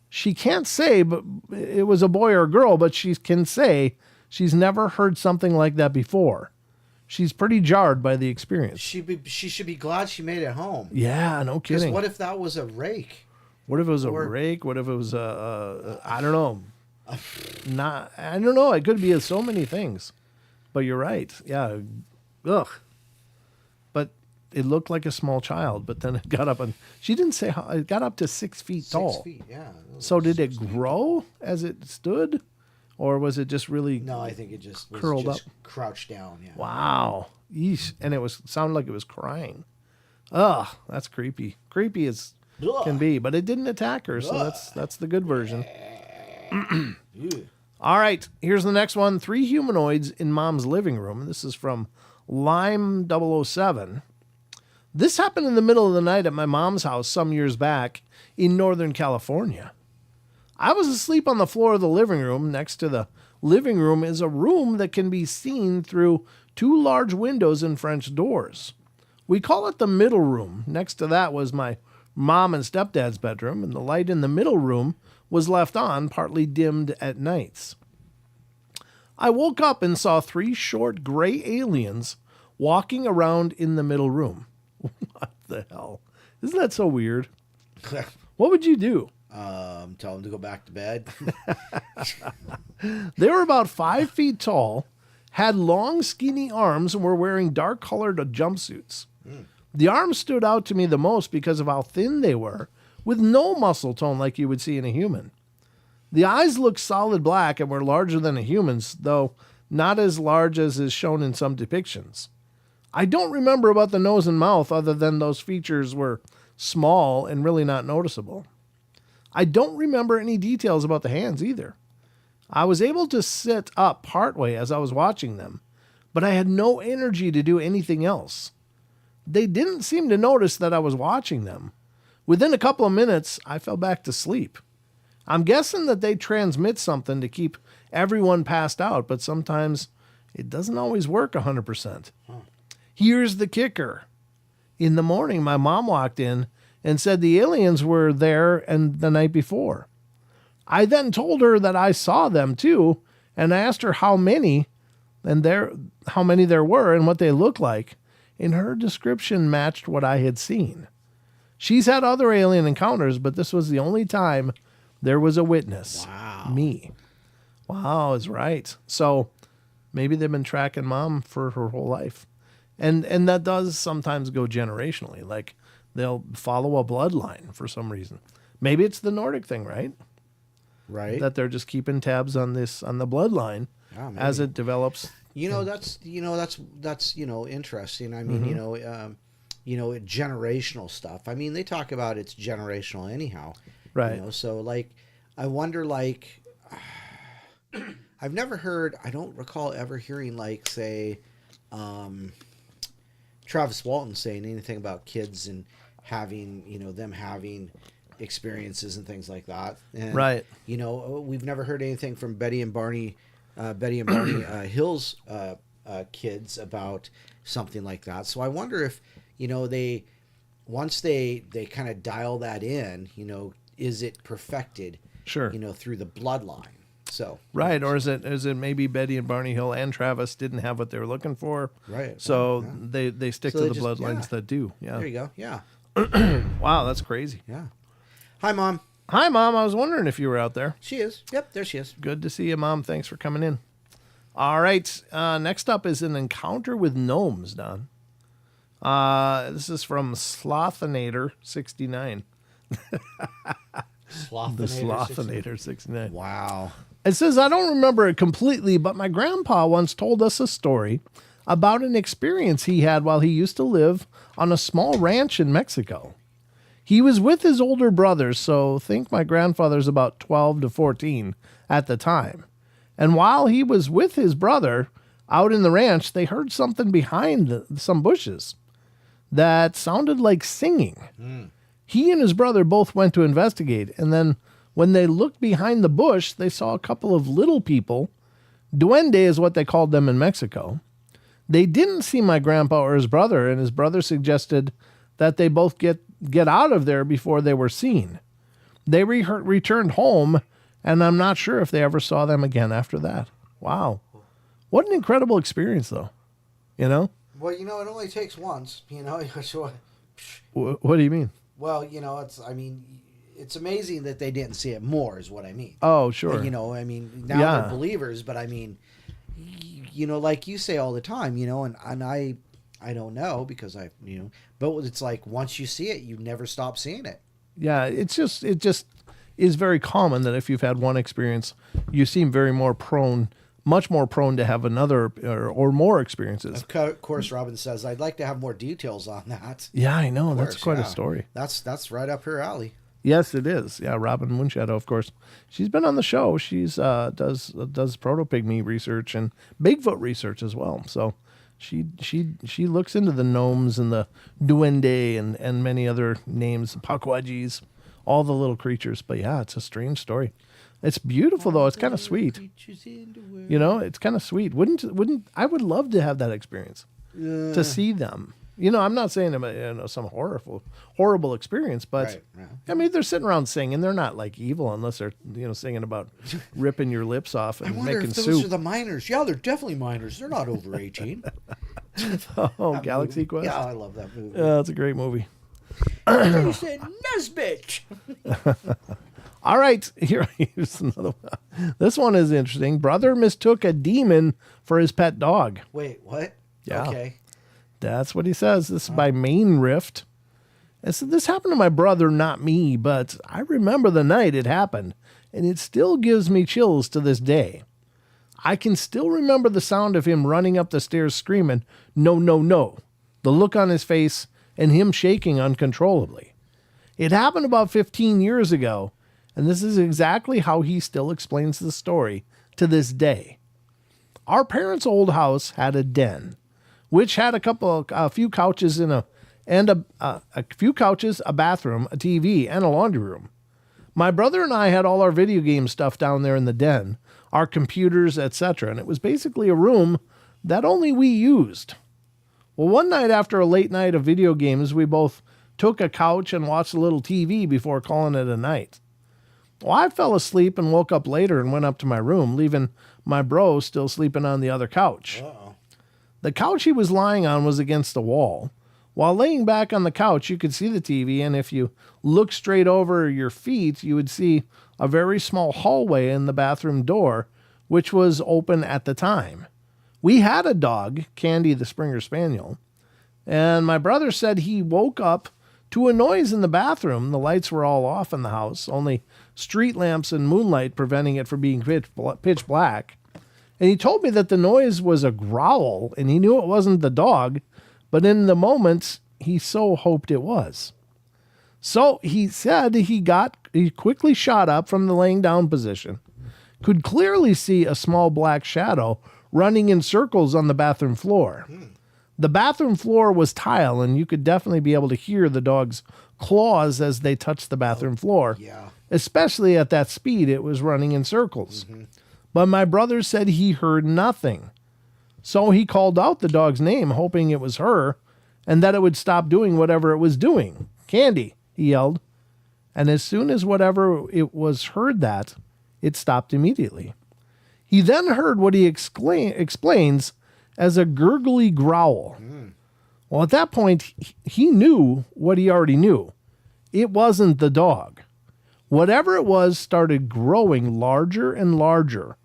She can't say but it was a boy or a girl, but she can say she's never heard something like that before. She's pretty jarred by the experience. She should be glad she made it home. Yeah, no kidding. What if that was a rake? What if it was a rake? What if it was I don't know. I don't know. It could be so many things. But you're right. Yeah. Ugh. But it looked like a small child, but then it got up and she didn't say how it got up to 6 feet tall. 6 feet, yeah. So did it grow as it stood? Or was it just really No, I think it just was curled up, crouched down, yeah. Wow. Yeesh. And it sounded like it was crying. Ugh, that's creepy. Creepy as can be, but it didn't attack her, so that's the good version. All right, here's the next one. 3 humanoids in mom's living room. This is from Lime 007. This happened in the middle of the night at my mom's house some years back in Northern California. I was asleep on the floor of the living room. Next to the living room is a room that can be seen through 2 large windows and French doors. We call it the middle room. Next to that was my mom and stepdad's bedroom, and the light in the middle room was left on, partly dimmed at nights. I woke up and saw 3 short gray aliens walking around in the middle room. What the hell? Isn't that so weird? What would you do? Tell them to go back to bed. They were about 5 feet tall, had long, skinny arms, and were wearing dark-colored jumpsuits. The arms stood out to me the most because of how thin they were, with no muscle tone like you would see in a human. The eyes looked solid black and were larger than a human's, though not as large as is shown in some depictions. I don't remember about the nose and mouth other than those features were small and really not noticeable. I don't remember any details about the hands either. I was able to sit up partway as I was watching them, but I had no energy to do anything else. They didn't seem to notice that I was watching them. Within a couple of minutes, I fell back to sleep. I'm guessing that they transmit something to keep everyone passed out, but sometimes it doesn't always work 100%. Here's the kicker. In the morning, my mom walked in and said the aliens were there and the night before. I then told her that I saw them too, and I asked her how many there were and what they looked like, and her description matched what I had seen. She's had other alien encounters, but this was the only time there was a witness. Wow. Me. Wow is right. So maybe they've been tracking Mom for her whole life. And that does sometimes go generationally. Like they'll follow a bloodline for some reason. Maybe it's the Nordic thing, right? Right. That they're just keeping tabs on the bloodline as it develops. That's interesting. I mean, generational stuff. I mean, they talk about it's generational anyhow. Right. So like, I wonder, like, I've never heard, I don't recall ever hearing, like, say, Travis Walton saying anything about kids and having, them having experiences and things like that. And, right. We've never heard anything from Betty and Barney Hill's kids about something like that. So I wonder if, once they kind of dial that in, is it perfected? Sure. Through the bloodline. So right, or is it maybe Betty and Barney Hill and Travis didn't have what they were looking for? Right. So they stick to the bloodlines that do. Yeah. There you go. Yeah. Wow, that's crazy. Yeah. Hi, Mom. Hi, Mom. I was wondering if you were out there. She is. Yep, there she is. Good to see you, Mom. Thanks for coming in. All right. Next up is an encounter with gnomes, Don. This is from Slothinator69. The Slothinator 69. Wow. It says, I don't remember it completely, but my grandpa once told us a story about an experience he had while he used to live on a small ranch in Mexico. He was with his older brothers, so think my grandfather's about 12 to 14 at the time. And while he was with his brother out in the ranch, they heard something behind some bushes that sounded like singing. He and his brother both went to investigate, and then when they looked behind the bush, they saw a couple of little people. Duende is what they called them in Mexico. They didn't see my grandpa or his brother, and his brother suggested that they both get out of there before they were seen. They returned home, and I'm not sure if they ever saw them again after that. Wow. What an incredible experience, though. Well, it only takes once, What do you mean? Well, it's amazing that they didn't see it more is what I mean. Oh, sure. Now they're believers, but I mean, like you say all the time, and I don't know because but it's like once you see it, you never stop seeing it. Yeah, it just is very common that if you've had one experience, you seem much more prone to have another or more experiences. Of course, Robin says, I'd like to have more details on that. Yeah, I know. That's quite a story. That's right up her alley. Yes, it is. Yeah, Robin Moonshadow, of course. She's been on the show. She's does proto-pygmy research and Bigfoot research as well. So she looks into the gnomes and the duende and many other names, pakwajis, all the little creatures. But yeah, it's a strange story. It's beautiful though. It's kind of sweet. It's kind of sweet. Wouldn't I would love to have that experience to see them. I'm not saying some horrible experience, but right, yeah. I mean they're sitting around singing. They're not like evil unless they're singing about ripping your lips off and making soup. Those are the miners. Yeah, they're definitely miners. They're not over 18. Oh, Galaxy movie. Quest. Yeah, I love that movie. Yeah, it's a great movie. Jason Nesbitt. All right, here's another one. This one is interesting. Brother mistook a demon for his pet dog. Wait, what? Yeah. Okay. That's what he says. This is by Main Rift. And so this happened to my brother, not me, but I remember the night it happened, and it still gives me chills to this day. I can still remember the sound of him running up the stairs screaming, "No, no, no," the look on his face, and him shaking uncontrollably. It happened about 15 years ago, and this is exactly how he still explains the story to this day. Our parents' old house had a den, which had a few couches a bathroom, a TV, and a laundry room. My brother and I had all our video game stuff down there in the den, our computers, etc., and it was basically a room that only we used. Well, one night after a late night of video games, we both took a couch and watched a little TV before calling it a night. Well, I fell asleep and woke up later and went up to my room, leaving my bro still sleeping on the other couch. Uh-oh. The couch he was lying on was against the wall. While laying back on the couch, you could see the TV, and if you looked straight over your feet, you would see a very small hallway in the bathroom door, which was open at the time. We had a dog, Candy the Springer Spaniel, and my brother said he woke up to a noise in the bathroom. The lights were all off in the house, only street lamps and moonlight preventing it from being pitch black. And he told me that the noise was a growl, and he knew it wasn't the dog, but in the moment, he so hoped it was. So he said he quickly shot up from the laying down position, could clearly see a small black shadow running in circles on the bathroom floor. The bathroom floor was tile, and you could definitely be able to hear the dog's claws as they touched the bathroom floor. Yeah. Especially at that speed, it was running in circles. But my brother said he heard nothing. So he called out the dog's name, hoping it was her, and that it would stop doing whatever it was doing. Candy, he yelled. And as soon as whatever it was heard that, it stopped immediately. He then heard what he explains as a gurgly growl. Well, at that point, he knew what he already knew. It wasn't the dog. Whatever it was started growing larger and larger,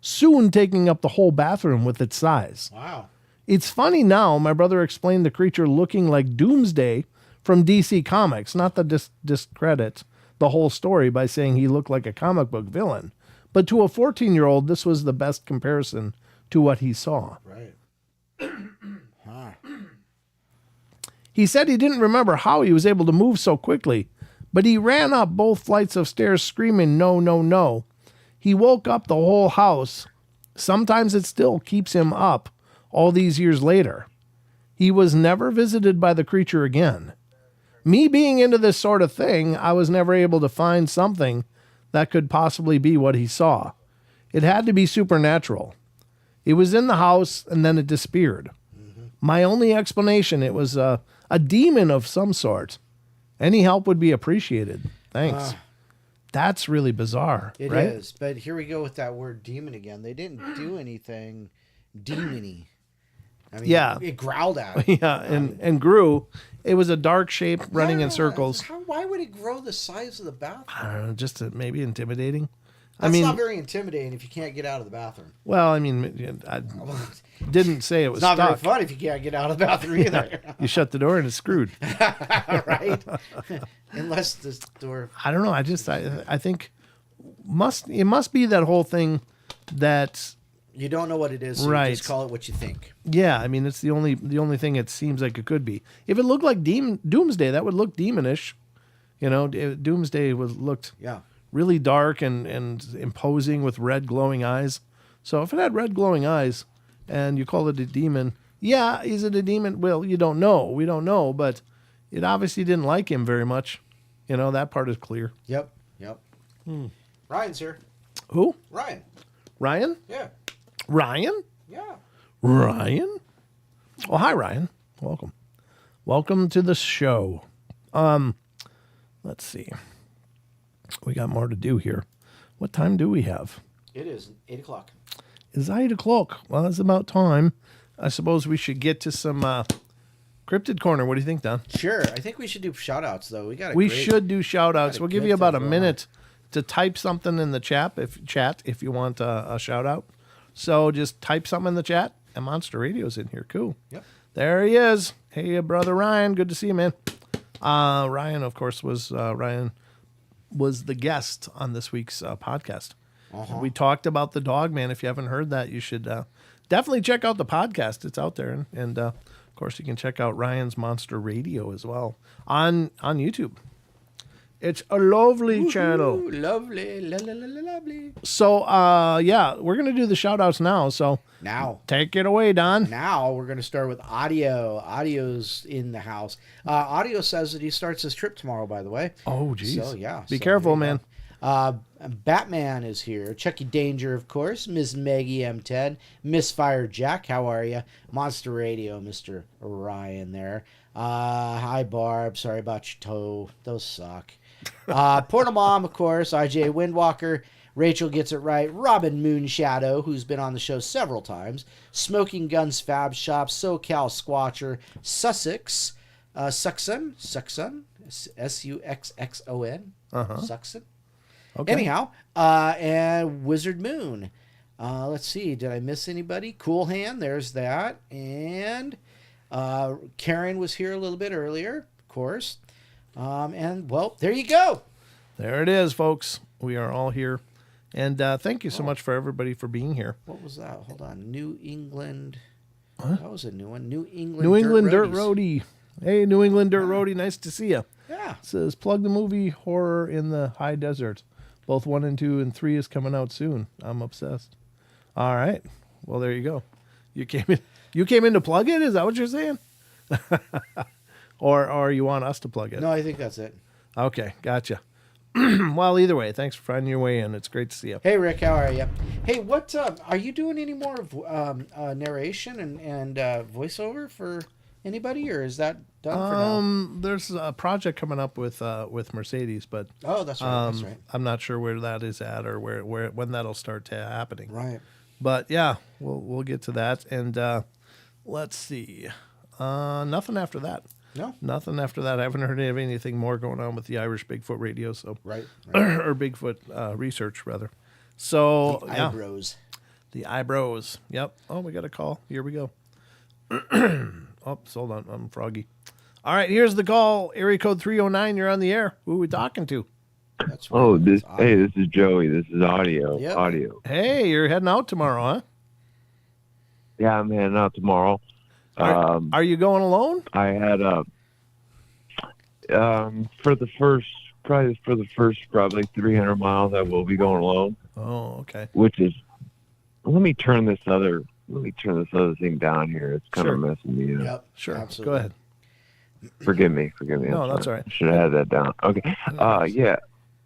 soon taking up the whole bathroom with its size. Wow. It's funny now, my brother explained the creature looking like Doomsday from DC Comics, not to discredit the whole story by saying he looked like a comic book villain. But to a 14-year-old, this was the best comparison to what he saw. Right. He said he didn't remember how he was able to move so quickly, but he ran up both flights of stairs screaming, "No, no, no." He woke up the whole house. Sometimes it still keeps him up all these years later. He was never visited by the creature again. Me being into this sort of thing, I was never able to find something that could possibly be what he saw. It had to be supernatural. It was in the house and then it disappeared. My only explanation, it was a demon of some sort. Any help would be appreciated. Thanks. That's really bizarre. It right? is. But here we go with that word demon again. They didn't do anything demon-y. I mean, Yeah. it growled at it. Yeah, and grew. It was a dark shape running in circles. Why would it grow the size of the bathroom? I don't know, just maybe intimidating. That's not very intimidating if you can't get out of the bathroom. Well, I mean, I didn't say it was It's not stuck. very fun if you can't get out of the bathroom either. You shut the door and it's screwed. Right? Unless the door... I don't know. I think it must be that whole thing that... You don't know what it is, so Right. you just call it what you think. Yeah, I mean, it's the only thing it seems like it could be. If it looked like Doomsday, that would look demonish. You know, Doomsday looked Yeah. really dark and imposing with red glowing eyes. So if it had red glowing eyes and you call it a demon, yeah, is it a demon? Well, you don't know. We don't know, but it obviously didn't like him very much. You know, that part is clear. Yep. Ryan's here. Who? Ryan. Ryan? Yeah. Ryan? Yeah. Ryan? Oh, hi, Ryan. Welcome. Welcome to the show. Let's see. We got more to do here. What time do we have? It is 8 o'clock. It's 8 o'clock. Well, it's about time. I suppose we should get to some Cryptid Corner. What do you think, Don? Sure. I think we should do shout-outs, though. We should do shout-outs. got a We'll give good you about a thing going minute to type something in the chat if you want a shout-out. So just type something in the chat, and Monster Radio's in here. Cool. Yep. There he is. Hey, brother Ryan. Good to see you, man. Ryan, of course, was the guest on this week's podcast. We talked about the dog, man. If you haven't heard that, you should definitely check out the podcast. It's out there. And of course, you can check out Ryan's Monster Radio as well on YouTube. It's a lovely channel. Lovely. Lovely. So, yeah, we're going to do the shout-outs now. So Now take it away, Don. we're going to start with Audio. Audio's in the house. Audio says that he starts his trip tomorrow, by the way. Oh, geez. So, yeah. Be careful, man. Batman is here. Chucky Danger, of course. Miss Maggie M10. Misfire Jack, how are you? Monster Radio, Mr. Ryan there. Hi, Barb. Sorry about your toe. Those suck. Portal Mom, of course, IJ Windwalker. Rachel gets it right. Robin Moonshadow, who's been on the show several times. Smoking Guns Fab Shop. SoCal Squatcher. Sussex. Suxon. Suxxon. Suxon. Okay. Anyhow, and Wizard Moon. Let's see. Did I miss anybody? Cool Hand. There's that. And Karen was here a little bit earlier, of course. And, well, there you go. There it is, folks. We are all here. And thank you so much for everybody for being here. What was that? Hold on. New England. What? That was a new one. New England Dirt Roadie. Hey, New England Dirt Roadie. Nice to see you. Yeah. It says, plug the movie Horror in the High Desert. Both 1 and 2 and 3 is coming out soon. I'm obsessed. All right. Well, there you go. You came in to plug it? Is that what you're saying? or you want us to plug it? No, I think that's it. Okay, gotcha. Well, either way, thanks for finding your way in. It's great to see you. Hey, Rick, how are you? Hey, what are you doing any more narration and voiceover for anybody, or is that done for now? There's a project coming up with Mercedes, but Oh, that's right. That's right. I'm not sure where that is at or where when that'll start happening. Right. But yeah, we'll get to that. And let's see, nothing after that. No. Nothing after that. I haven't heard of anything more going on with the Irish Bigfoot radio. So Right. or Bigfoot research rather. So The yeah. eyebrows. The eyebrows. Yep. Oh, we got a call. Here we go. Oh, hold on. I'm froggy. All right, here's the call. Area code 309. You're on the air. Who are we talking to? That's right. Oh, That's hey, this is Joey. This is audio. Yep. Audio. Hey, you're heading out tomorrow, huh? Yeah, I'm heading out tomorrow. Are you going alone? I had for the first 300 miles, I will be going alone. Oh, okay. Which is, let me turn this other thing down here. It's kind Sure. of messing me up. Yep. Sure. Absolutely. Go ahead. Forgive me. No, I'm that's sorry. all right. Should have had that down. Okay. Yeah.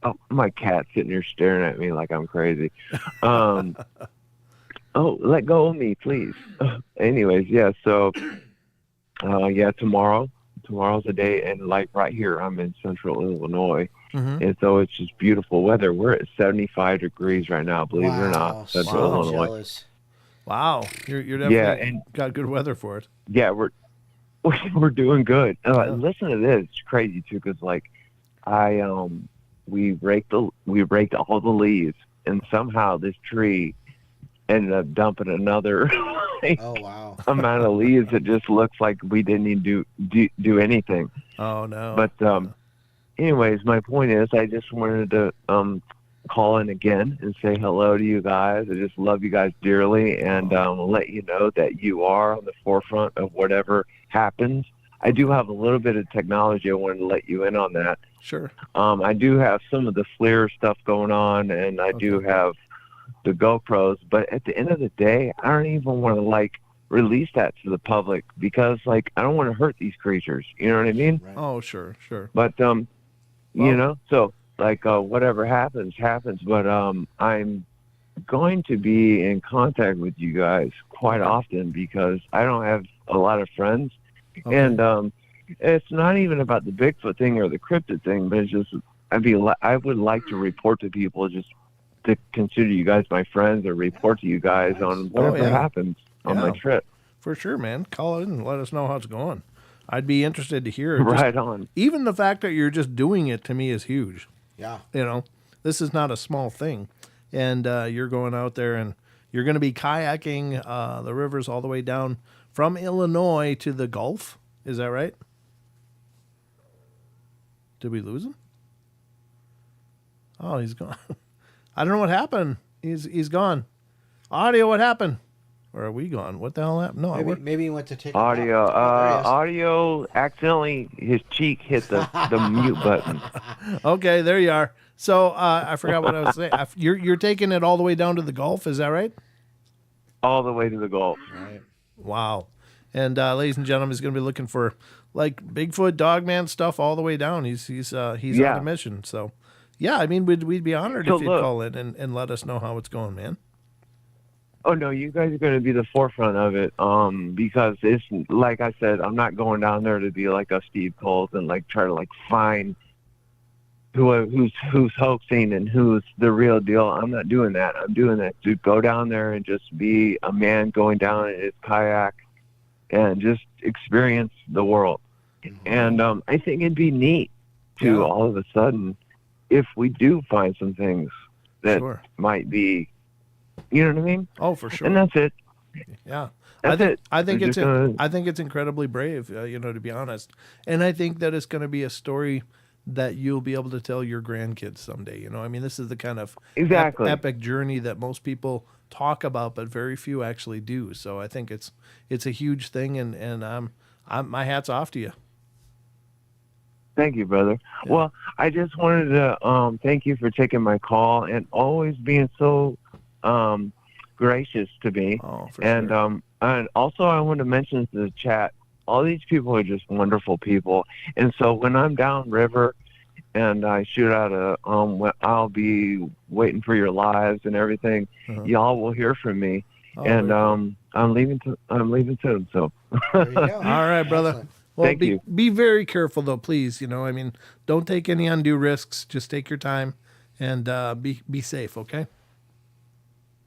Oh, my cat's sitting here staring at me like I'm crazy. Oh, let go of me, please. Anyways, yeah. So, yeah, tomorrow's the day, and like right here, I'm in Central Illinois, Mm-hmm. and so it's just beautiful weather. We're at 75 degrees right now, believe it or Wow, not, Central so Illinois. jealous. Wow, you're definitely and got good weather for it. yeah, we're doing good. Yeah. Listen to this, it's crazy too, because like we raked all the leaves, and somehow this tree ended up dumping another Oh, wow. amount of leaves. It just looks like we didn't even do anything. Oh no. But anyways, my point is, I just wanted to call in again and say hello to you guys. I just love you guys dearly, and let you know that you are on the forefront of whatever happens. I do have a little bit of technology. I wanted to let you in on that. Sure. I do have some of the FLIR stuff going on, and I do have the GoPros, but at the end of the day, I don't even want to like release that to the public because like I don't want to hurt these creatures. You know what I mean? Right. Oh, sure. But you know, so like whatever happens. But I'm going to be in contact with you guys quite often because I don't have a lot of friends, Okay. and it's not even about the Bigfoot thing or the cryptid thing, but it's just I would like to report to people just to consider you guys my friends or report to you guys on whatever yeah. happens on my trip. For sure, man. Call in and let us know how it's going. I'd be interested to hear. Just, Right on. even the fact that you're just doing it to me is huge. Yeah. You know, this is not a small thing. And you're going out there and you're going to be kayaking the rivers all the way down from Illinois to the Gulf. Is that right? Did we lose him? Oh, he's gone. I don't know what happened. He's gone. Audio, what happened? Or are we gone? What the hell happened? No, Maybe he went to take Audio. a nap. Oh, there he is. Audio accidentally, his cheek hit the mute button. Okay, there you are. So I forgot what I was saying. You're taking it all the way down to the Gulf, is that right? All the way to the Gulf. Right. Wow. And ladies and gentlemen, he's going to be looking for like Bigfoot, Dogman stuff all the way down. He's on a mission. So yeah, I mean we'd be honored if you'd call in and let us know how it's going, man. Oh no, you guys are going to be the forefront of it. Because it's like I said, I'm not going down there to be like a Steve Coles and like try to like find who's hoaxing and who's the real deal. I'm not doing that. I'm doing that to go down there and just be a man going down in his kayak and just experience the world. And I think it'd be neat to all of a sudden, if we do find some things that might be, you know what I mean? Oh, for sure. And that's it. Yeah. That's it. I think We're it's just gonna- I think it's incredibly brave, to be honest. And I think that it's going to be a story that you'll be able to tell your grandkids someday. I mean, this is the kind of Exactly. epic journey that most people talk about, but very few actually do. So I think it's a huge thing, and my hat's off to you. Thank you, brother. Yeah. Well, I just wanted to thank you for taking my call and always being so gracious to me. Oh, for And sure. and also I want to mention to the chat, all these people are just wonderful people. And so when I'm downriver and I shoot out I'll be waiting for your lives and everything. Uh-huh. Y'all will hear from me. Oh, And very cool. I'm leaving soon. So There you go. All right, brother. Excellent. Well, Thank you. Be very careful, though, please. I mean, don't take any undue risks. Just take your time and be safe, okay?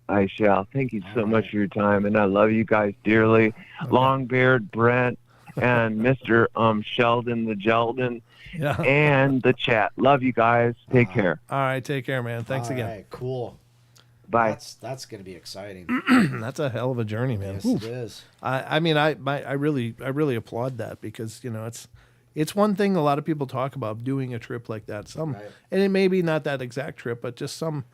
I shall. Thank you so much for your time, and I love you guys dearly. Longbeard, Brent, and Mr. Sheldon the Jeldon, Yeah. and the chat. Love you guys. Take care. All right, take care, man. Thanks All again. right, cool. Bye. That's going to be exciting. That's a hell of a journey, man. Yes, Oof. it is. I mean, I really applaud that because it's one thing a lot of people talk about doing a trip like that. Right. And it may be not that exact trip, but just some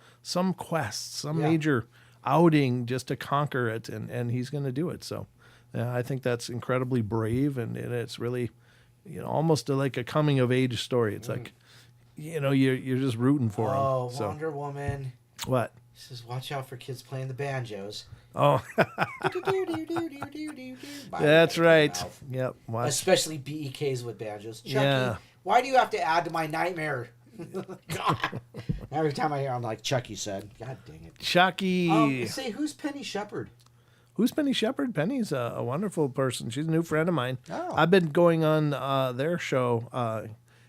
quest, some Yeah. major outing just to conquer it, and he's going to do it. So, I think that's incredibly brave, and it's really, almost like a coming of age story. It's like, you're just rooting for him. Oh, So Wonder Woman. what? Says, watch out for kids playing the banjos. Oh, By that's the right. mouth. Yep. Watch. Especially BEKs with banjos. Chucky, Yeah. why do you have to add to my nightmare? God. Every time I hear, I'm like, Chucky said. God dang it. Chucky. Say, who's Penny Shepherd? Who's Penny Shepherd? Penny's a wonderful person. She's a new friend of mine. Oh. I've been going on their show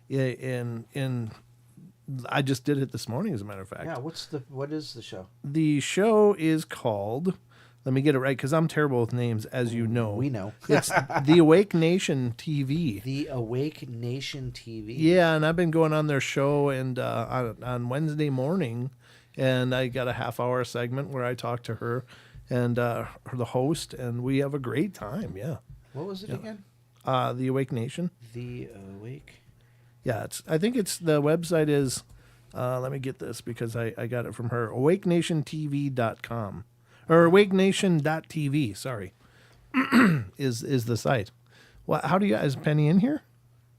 in I just did it this morning, as a matter of fact. Yeah, what is the show? The show is called, let me get it right because I'm terrible with names, as you know. We know. It's The Awake Nation TV. The Awake Nation TV. Yeah, and I've been going on their show and on Wednesday morning, and I got a half-hour segment where I talk to her and the host, and we have a great time. Yeah, What was it again? The Awake Nation. The Awake. Yeah, I think it's the website is. Let me get this because I got it from her. AwakeNationTV.com or AwakeNation.tv. Sorry, is the site. Well, how do you? Is Penny in here?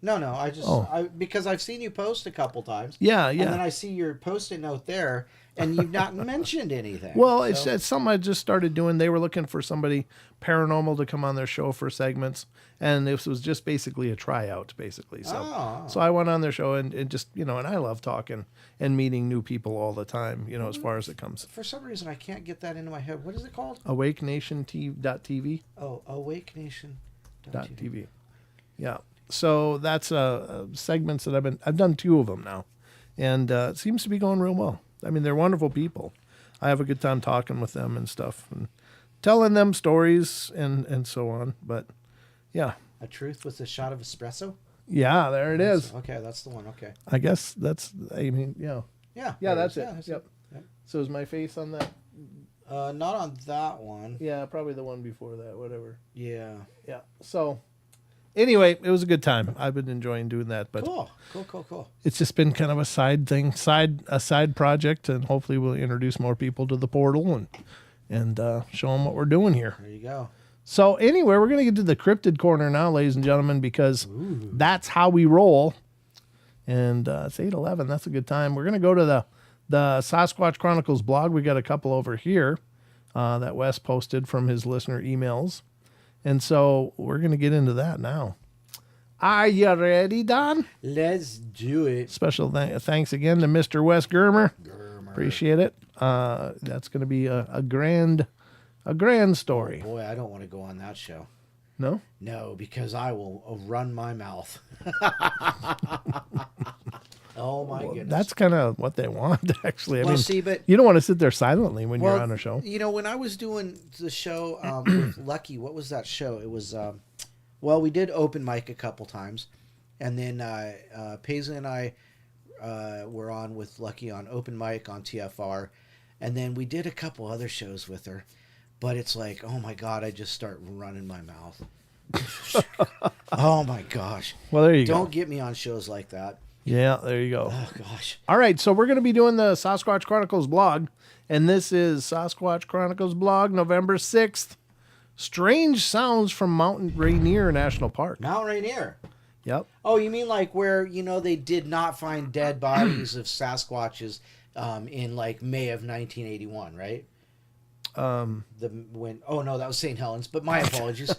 No, I just because I've seen you post a couple times. Yeah. And then I see your post-it note there, and you've not mentioned anything. Well, So- it's something I just started doing. They were looking for somebody paranormal to come on their show for segments, and this was just basically a tryout, basically. So, so I went on their show and just and I love talking and meeting new people all the time. As far as it comes. For some reason, I can't get that into my head. What is it called? AwakeNation.tv. Oh, Awake Nation. .tv. Yeah. So that's segments that I've done 2 of them now, and it seems to be going real well. I mean, they're wonderful people. I have a good time talking with them and stuff, and telling them stories and so on. But yeah, A Truth with a Shot of Espresso. yeah, there it is. Okay, that's the one. Okay. I guess that's. I mean, yeah, Yeah. yeah, there that's it. that's Yep. Yep. So is my face on that? Not on that one. Yeah, probably the one before that. Whatever. Yeah. Yeah. So anyway, it was a good time. I've been enjoying doing that, but. Cool. It's just been kind of a side thing, a side project, and hopefully we'll introduce more people to the portal and show them what we're doing here. There you go. So anyway, we're gonna get to the cryptid corner now, ladies and gentlemen, because that's how we roll. And it's 8:11. That's a good time. We're gonna go to the Sasquatch Chronicles blog. We got a couple over here that Wes posted from his listener emails, and so we're gonna get into that now. Are you ready, Don? Let's do it. Special thanks again to Mr. Wes Germer. Appreciate it. That's going to be a grand story. Boy, I don't want to go on that show. No? No, because I will run my mouth. Oh my goodness. That's kind of what they want, actually. I mean, see, but you don't want to sit there silently when you're on a show. You know, when I was doing the show with Lucky, what was that show? It was, we did open mic a couple times, and then Paisley and I were on with Lucky on open mic on TFR, and then we did a couple other shows with her, but it's like, oh my God, I just start running my mouth. Oh my gosh. Well, there you go. Don't get me on shows like that. Yeah, there you go. Oh gosh. All right, so we're going to be doing the Sasquatch Chronicles blog, and this is Sasquatch Chronicles blog, November 6th. Strange sounds from Mount Rainier National Park. Mount Rainier. Yep. Oh, you mean like where, they did not find dead bodies of Sasquatches in like May of 1981, right? Oh no, that was St. Helens, but my apologies.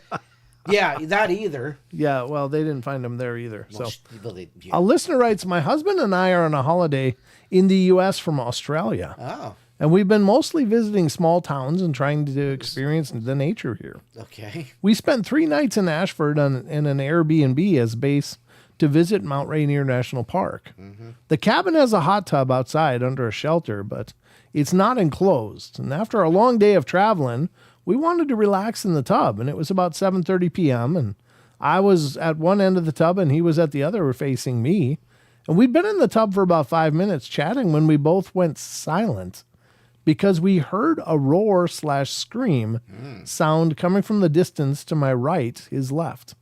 Yeah, that either. Yeah, well, they didn't find them there either. Well, So yeah. a listener writes, my husband and I are on a holiday in the U.S. from Australia. Oh, And we've been mostly visiting small towns and trying to experience the nature here. okay. We spent 3 nights in Ashford in an Airbnb as base to visit Mount Rainier National Park. Mm-hmm. The cabin has a hot tub outside under a shelter, but it's not enclosed. And after a long day of traveling, we wanted to relax in the tub, and it was about 7:30 p.m., and I was at one end of the tub, and he was at the other facing me. And we'd been in the tub for about 5 minutes chatting when we both went silent because we heard a roar/scream sound coming from the distance to my right, his left.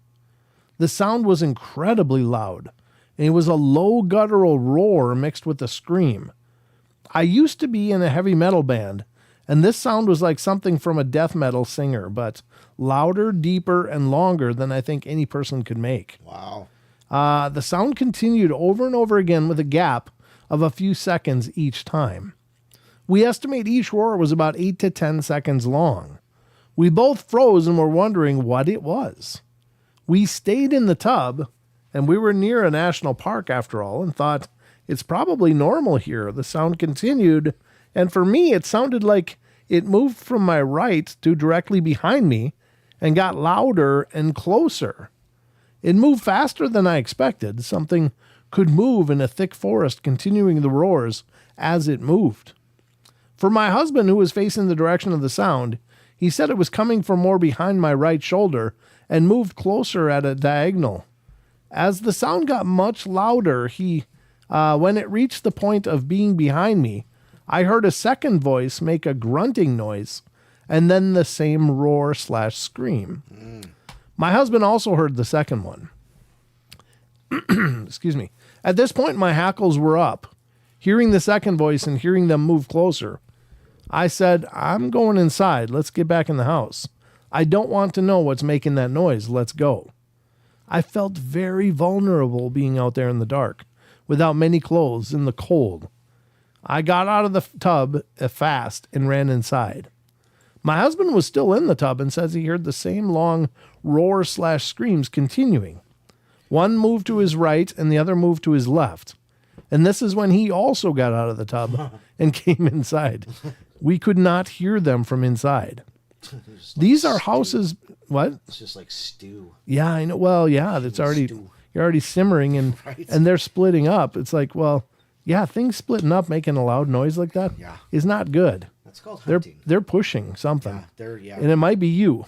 The sound was incredibly loud, and it was a low guttural roar mixed with a scream. I used to be in a heavy metal band, and this sound was like something from a death metal singer, but louder, deeper, and longer than I think any person could make. Wow. The sound continued over and over again with a gap of a few seconds each time. We estimate each roar was about 8 to 10 seconds long. We both froze and were wondering what it was. We stayed in the tub, and we were near a national park after all, and thought, it's probably normal here. The sound continued, and for me, it sounded like it moved from my right to directly behind me and got louder and closer. It moved faster than I expected. Something could move in a thick forest, continuing the roars as it moved. For my husband, who was facing the direction of the sound, he said it was coming from more behind my right shoulder and moved closer at a diagonal. As the sound got much louder, when it reached the point of being behind me, I heard a second voice make a grunting noise, and then the same roar/scream. My husband also heard the second one. Excuse me. At this point, my hackles were up. Hearing the second voice and hearing them move closer, I said, I'm going inside. Let's get back in the house. I don't want to know what's making that noise. Let's go. I felt very vulnerable being out there in the dark, without many clothes, in the cold. I got out of the tub fast and ran inside. My husband was still in the tub and says he heard the same long roar/screams continuing. One moved to his right and the other moved to his left. And this is when he also got out of the tub and came inside. We could not hear them from inside. These are houses. What? It's just like stew. Yeah, I know. Well, yeah, it's already, you're already simmering and, Right. and they're splitting up. It's like, well, yeah, things splitting up, making a loud noise like that is not good. That's called hunting. They're pushing something. Yeah, And it might be you.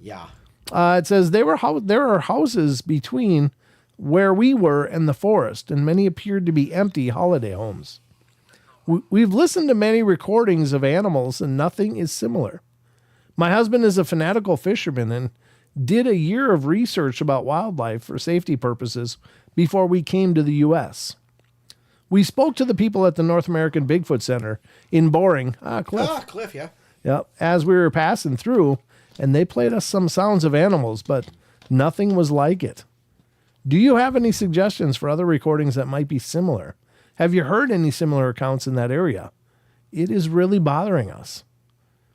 yeah. It says there are houses between where we were and the forest, and many appeared to be empty holiday homes. We've listened to many recordings of animals, and nothing is similar. My husband is a fanatical fisherman and did a year of research about wildlife for safety purposes before we came to the U.S. We spoke to the people at the North American Bigfoot Center in Boring, Cliff. Cliff, yeah. Yep, as we were passing through, and they played us some sounds of animals, but nothing was like it. Do you have any suggestions for other recordings that might be similar? Have you heard any similar accounts in that area? It is really bothering us.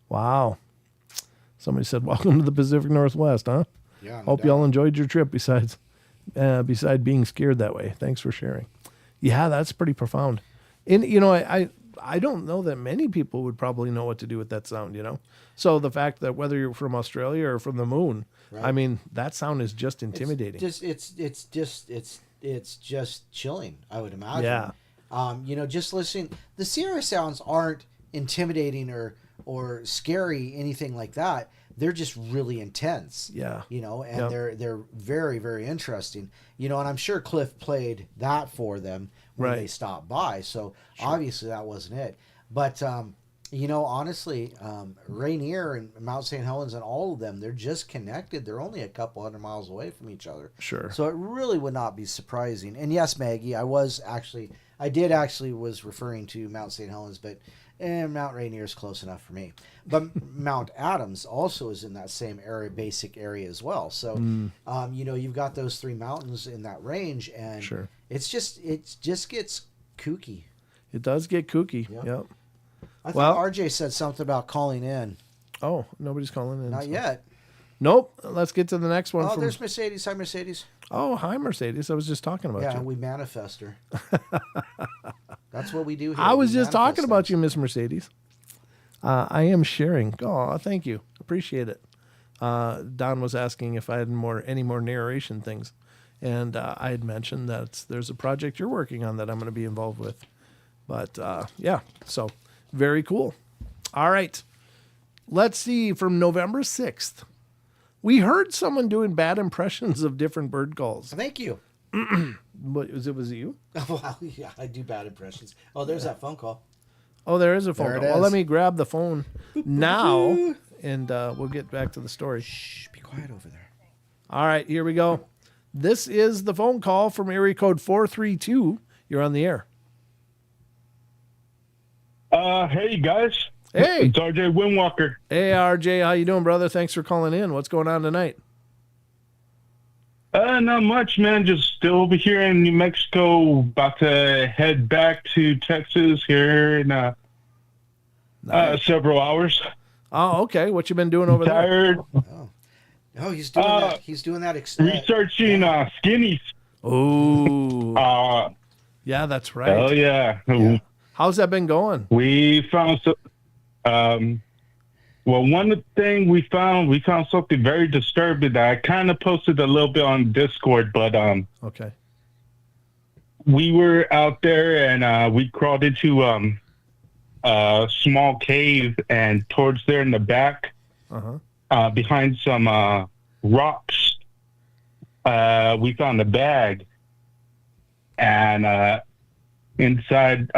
Wow. Somebody said, welcome to the Pacific Northwest, huh? Yeah. no Hope doubt. y'all enjoyed your trip beside being scared that way. Thanks for sharing. Yeah, that's pretty profound. And, I don't know that many people would probably know what to do with that sound, So the fact that whether you're from Australia or from the moon, Right. I mean, that sound is just intimidating. It's it's just chilling, I would imagine. Yeah. You know, just listening. The Sierra sounds aren't intimidating or scary, anything like that. They're just really intense. Yeah. You know, and Yep. they're very, very interesting. You know, and I'm sure Cliff played that for them when Right. they stopped by. So obviously that wasn't it. But you know, honestly, Rainier and Mount St. Helens and all of them, they're just connected. They're only a couple hundred miles away from each other. Sure. So it really would not be surprising. And yes, Maggie, I did actually was referring to Mount St. Helens, but Mount Rainier is close enough for me. But Mount Adams also is in that same area, basic area as well. So, you know, you've got those three mountains in that range, and Sure. it just gets kooky. It does get kooky. Yep. Yep. I Well- thought RJ said something about calling in. Oh, nobody's calling in. Not so- yet. Nope. Let's get to the next one. Oh, from... there's Mercedes. Hi, Mercedes. Oh, hi, Mercedes. I was just talking about Yeah, you. we manifest her. That's what we do here. I was We just manifest talking about things. you, Miss Mercedes. I am sharing. Oh, thank you. Appreciate it. Don was asking if I had any more narration things. And I had mentioned that there's a project you're working on that I'm going to be involved with. But yeah, so very cool. All right. Let's see, from November 6th. We heard someone doing bad impressions of different bird calls. Thank you. Was it you? Well, yeah, I do bad impressions. Oh, there's that phone call. Oh, there is a phone There it call. Well, is. let me grab the phone now, and we'll get back to the story. Shh, be quiet over there. All right, here we go. This is the phone call from area code 432. You're on the air. Hey guys. Hey. It's RJ Windwalker. Hey, RJ. How you doing, brother? Thanks for calling in. What's going on tonight? Not much, man. Just still over here in New Mexico, about to head back to Texas here in Nice. several hours. Oh, okay. What you been doing over there? Tired, Oh, he's doing that. He's doing that. researching skinnies. Oh, yeah, that's right. Oh yeah. How's that been going? We found some. Well, one thing we found something very disturbing that I kind of posted a little bit on Discord, but Okay. we were out there and we crawled into a small cave, and towards there in the back, Uh-huh. behind some rocks, we found a bag, and inside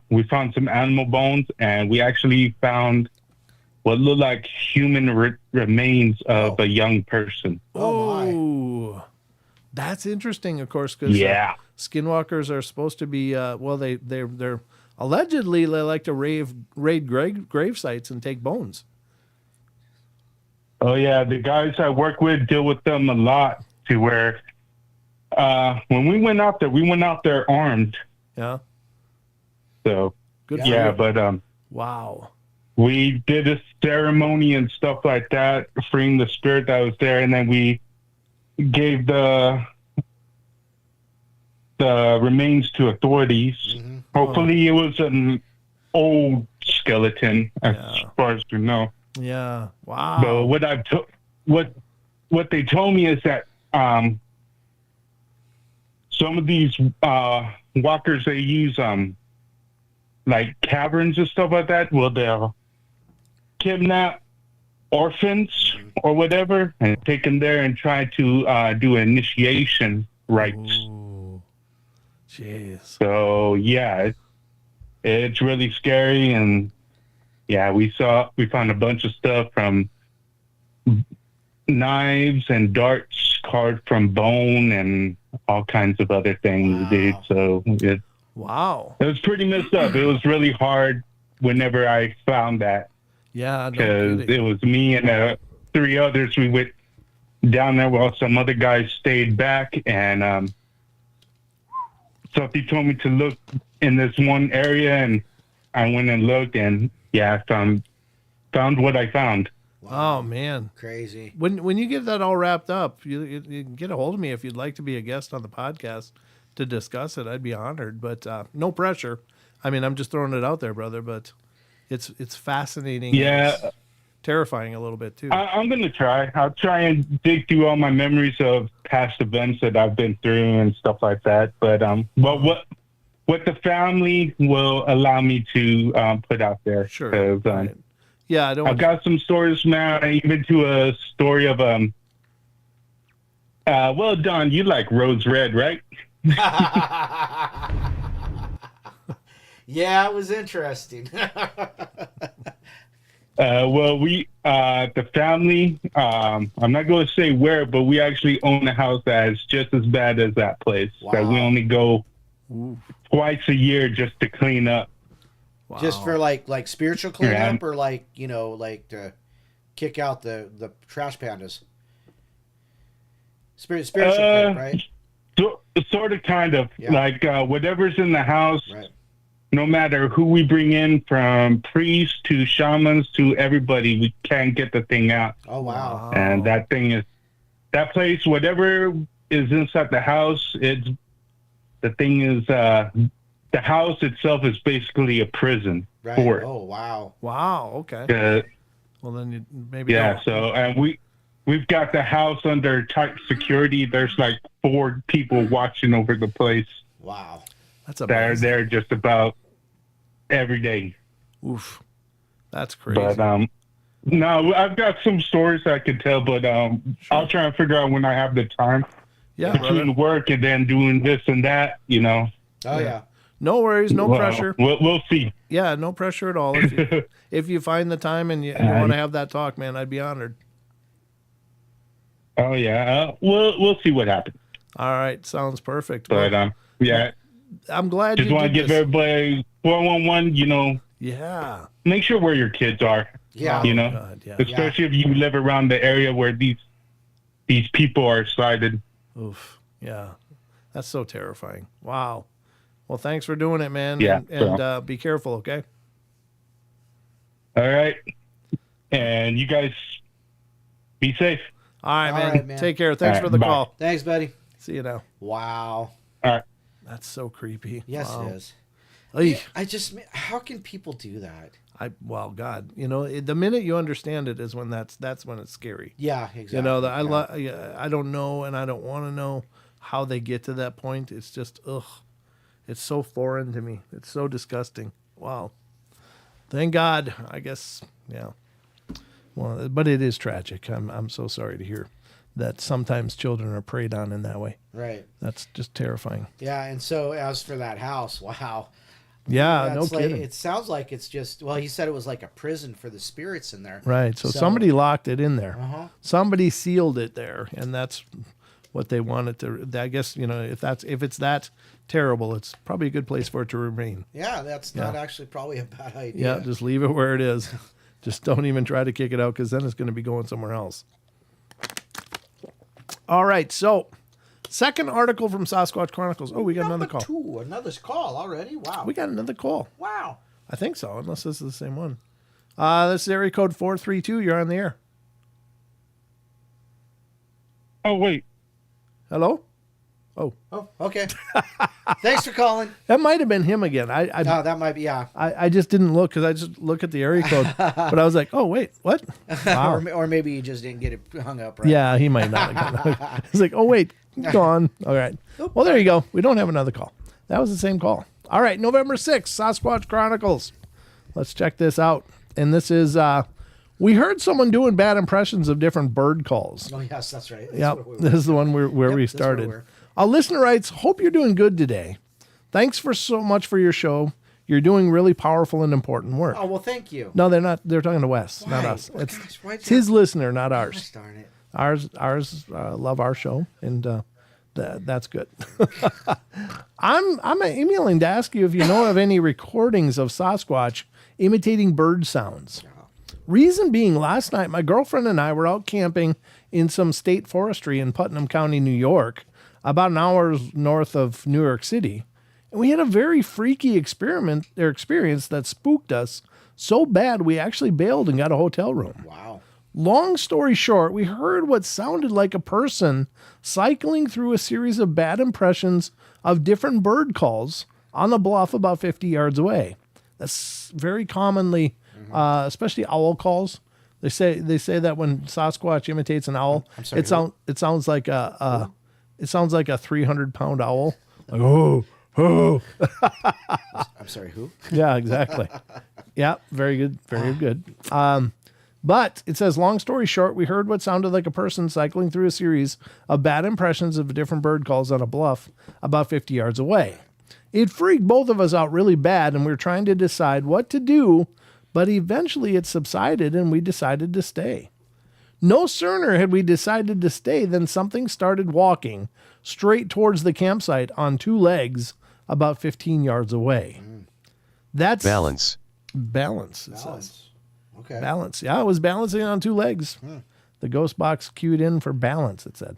we found some animal bones, and we actually found what looked like human remains of a young person. Oh, my. Oh, that's interesting, of course, because Yeah. skinwalkers are supposed to be, well, they're allegedly they like to raid grave sites and take bones. Oh yeah, the guys I work with deal with them a lot, to where when we went out there armed. Yeah. So Good for yeah, you. but Wow. we did a ceremony and stuff like that, freeing the spirit that was there, and then we gave the remains to authorities. Mm-hmm. Hopefully, it was an old skeleton, as Yeah. far as we know. Yeah. But Wow. what they told me is that some of these walkers, they use like caverns and stuff like that. Well, they'll kidnap orphans or whatever and take them there and try to do initiation rites. Ooh. Jeez. So yeah, it's really scary, and yeah, we found a bunch of stuff, from knives and darts carved from bone and all kinds of other things, Wow. dude. So it Wow. was pretty messed up. It was really hard whenever I found that, Yeah. No because kidding. it was me and three others. We went down there while some other guys stayed back, and somebody told me to look in this one area, and I went and looked, and yeah, I found what I found. Oh man. Crazy. When you get that all wrapped up, you can get a hold of me if you'd like to be a guest on the podcast to discuss it. I'd be honored, but no pressure. I mean, I'm just throwing it out there, brother. But it's fascinating. Yeah. terrifying a little bit too. I'm gonna try. I'll try and dig through all my memories of past events that I've been through and stuff like that. But what the family will allow me to put out there. Sure. 'Cause, Right. Yeah, I don't. I've got some stories, man. Even to a story of well, Don, you like Rose Red, right? Yeah, it was interesting. Well, we, the family, I'm not going to say where, but we actually own a house that is just as bad as that place. That we Wow. only go Ooh, twice a year just to clean up. wow. Just for like spiritual cleanup, Yeah. or like like to kick out the trash pandas. Spiritual cleanup, right? Sort of, kind of. Yeah. Like whatever's in the house, Right. no matter who we bring in, from priests to shamans to everybody, we can't get the thing out. Oh wow. And that thing is, that place, whatever is inside the house, the house itself is basically a prison Right. for it. Oh wow. Wow. Okay. Well, then you maybe. Yeah, don't. so, and we've got the house under tight security. There's like 4 people watching over the place. Wow. That's They're amazing. there just about every day. Oof. That's crazy. But no, I've got some stories I could tell, but I'll try and figure out when I have the time yeah, between brother. work and then doing this and that. Oh Yeah. yeah. No worries. No Well, pressure. We'll see. Yeah, no pressure at all. If you find the time and you want to have that talk, man, I'd be honored. Oh yeah, we'll see what happens. All right. Sounds perfect. But Well, yeah, I'm glad just you want to did give this. everybody 411. Yeah. Make sure where your kids are. Yeah. You know, God, yeah. especially if you live around the area where these people are sighted. Oof. Yeah. That's so terrifying. Wow. Well, thanks for doing it, man. Yeah, And be careful, okay? All right, and you guys be safe. All right, All man. right, man. Take care. Thanks All right, for the bye. call. Thanks, buddy. See you now. Wow. All right. That's so creepy. Yes, Wow. it is. Eesh. How can people do that? Well, God, the minute you understand it is when that's when it's scary. Yeah, exactly. I don't know, and I don't want to know how they get to that point. It's just, ugh, it's so foreign to me. It's so disgusting. Wow. Thank God, I guess. Yeah. Well, but it is tragic. I'm so sorry to hear that sometimes children are preyed on in that way. Right. That's just terrifying. Yeah, and so as for that house, wow. Yeah, no That's like, kidding. it sounds like it's just, well, he said it was like a prison for the spirits in there. Right. So somebody locked it in there. Uh-huh. Somebody sealed it there, and that's what they wanted to. I guess if it's that terrible, it's probably a good place for it to remain. Yeah, that's not actually probably a bad Yeah, idea. just leave it where it is. Just don't even try to kick it out, because then it's going to be going somewhere else. All right, so second article from Sasquatch Chronicles. Oh, we got another call. Another call already? Wow. We got another call. Wow. I think so, unless this is the same one. This is area code 432. You're on the air. Oh wait. Hello? Oh, okay. Thanks for calling. That might have been him again. I Oh, that might be, yeah. I just didn't look, because I just look at the area code. But I was like, oh, wait, what? Wow. Or maybe you just didn't get it hung up right. Yeah, he might not have. It's like, oh, wait, gone. All right. Well, there you go. We don't have another call. That was the same call. All right, November 6th, Sasquatch Chronicles. Let's check this out. And this is, we heard someone doing bad impressions of different bird calls. Oh, yes, that's right. That's Yep, what we were. this is the one where we Yep, that's where started. we're. A listener writes, hope you're doing good today. Thanks for so much for your show. You're doing really powerful and important work. Oh, well, thank you. No, they're not. They're talking to Wes, not Why? us. Well, It's, gosh, why'd it's you- his listener, not Gosh ours. darn it. Ours love our show, and that's good. I'm emailing to ask you if you know of any recordings of Sasquatch imitating bird sounds. Reason being, last night my girlfriend and I were out camping in some state forestry in Putnam County, New York, about an hour north of New York City, and we had a very freaky experience that spooked us so bad we actually bailed and got a hotel room. Wow. Long story short, we heard what sounded like a person cycling through a series of bad impressions of different bird calls on the bluff about 50 yards away. That's very commonly, especially owl calls. They say that when Sasquatch imitates an owl, I'm sorry, it sounds like a 300-pound owl. Like, oh, oh. I'm sorry, who? Yeah, exactly. Yeah, very good, very good. But it says, long story short, we heard what sounded like a person cycling through a series of bad impressions of different bird calls on a bluff about 50 yards away. It freaked both of us out really bad, and we were trying to decide what to do, but eventually it subsided, and we decided to stay. No sooner had we decided to stay than something started walking straight towards the campsite on 2 legs about 15 yards away. That's Balance. Balance, it says. Balance. Okay. Balance. Yeah, it was balancing on 2 legs. The ghost box cued in for balance, it said.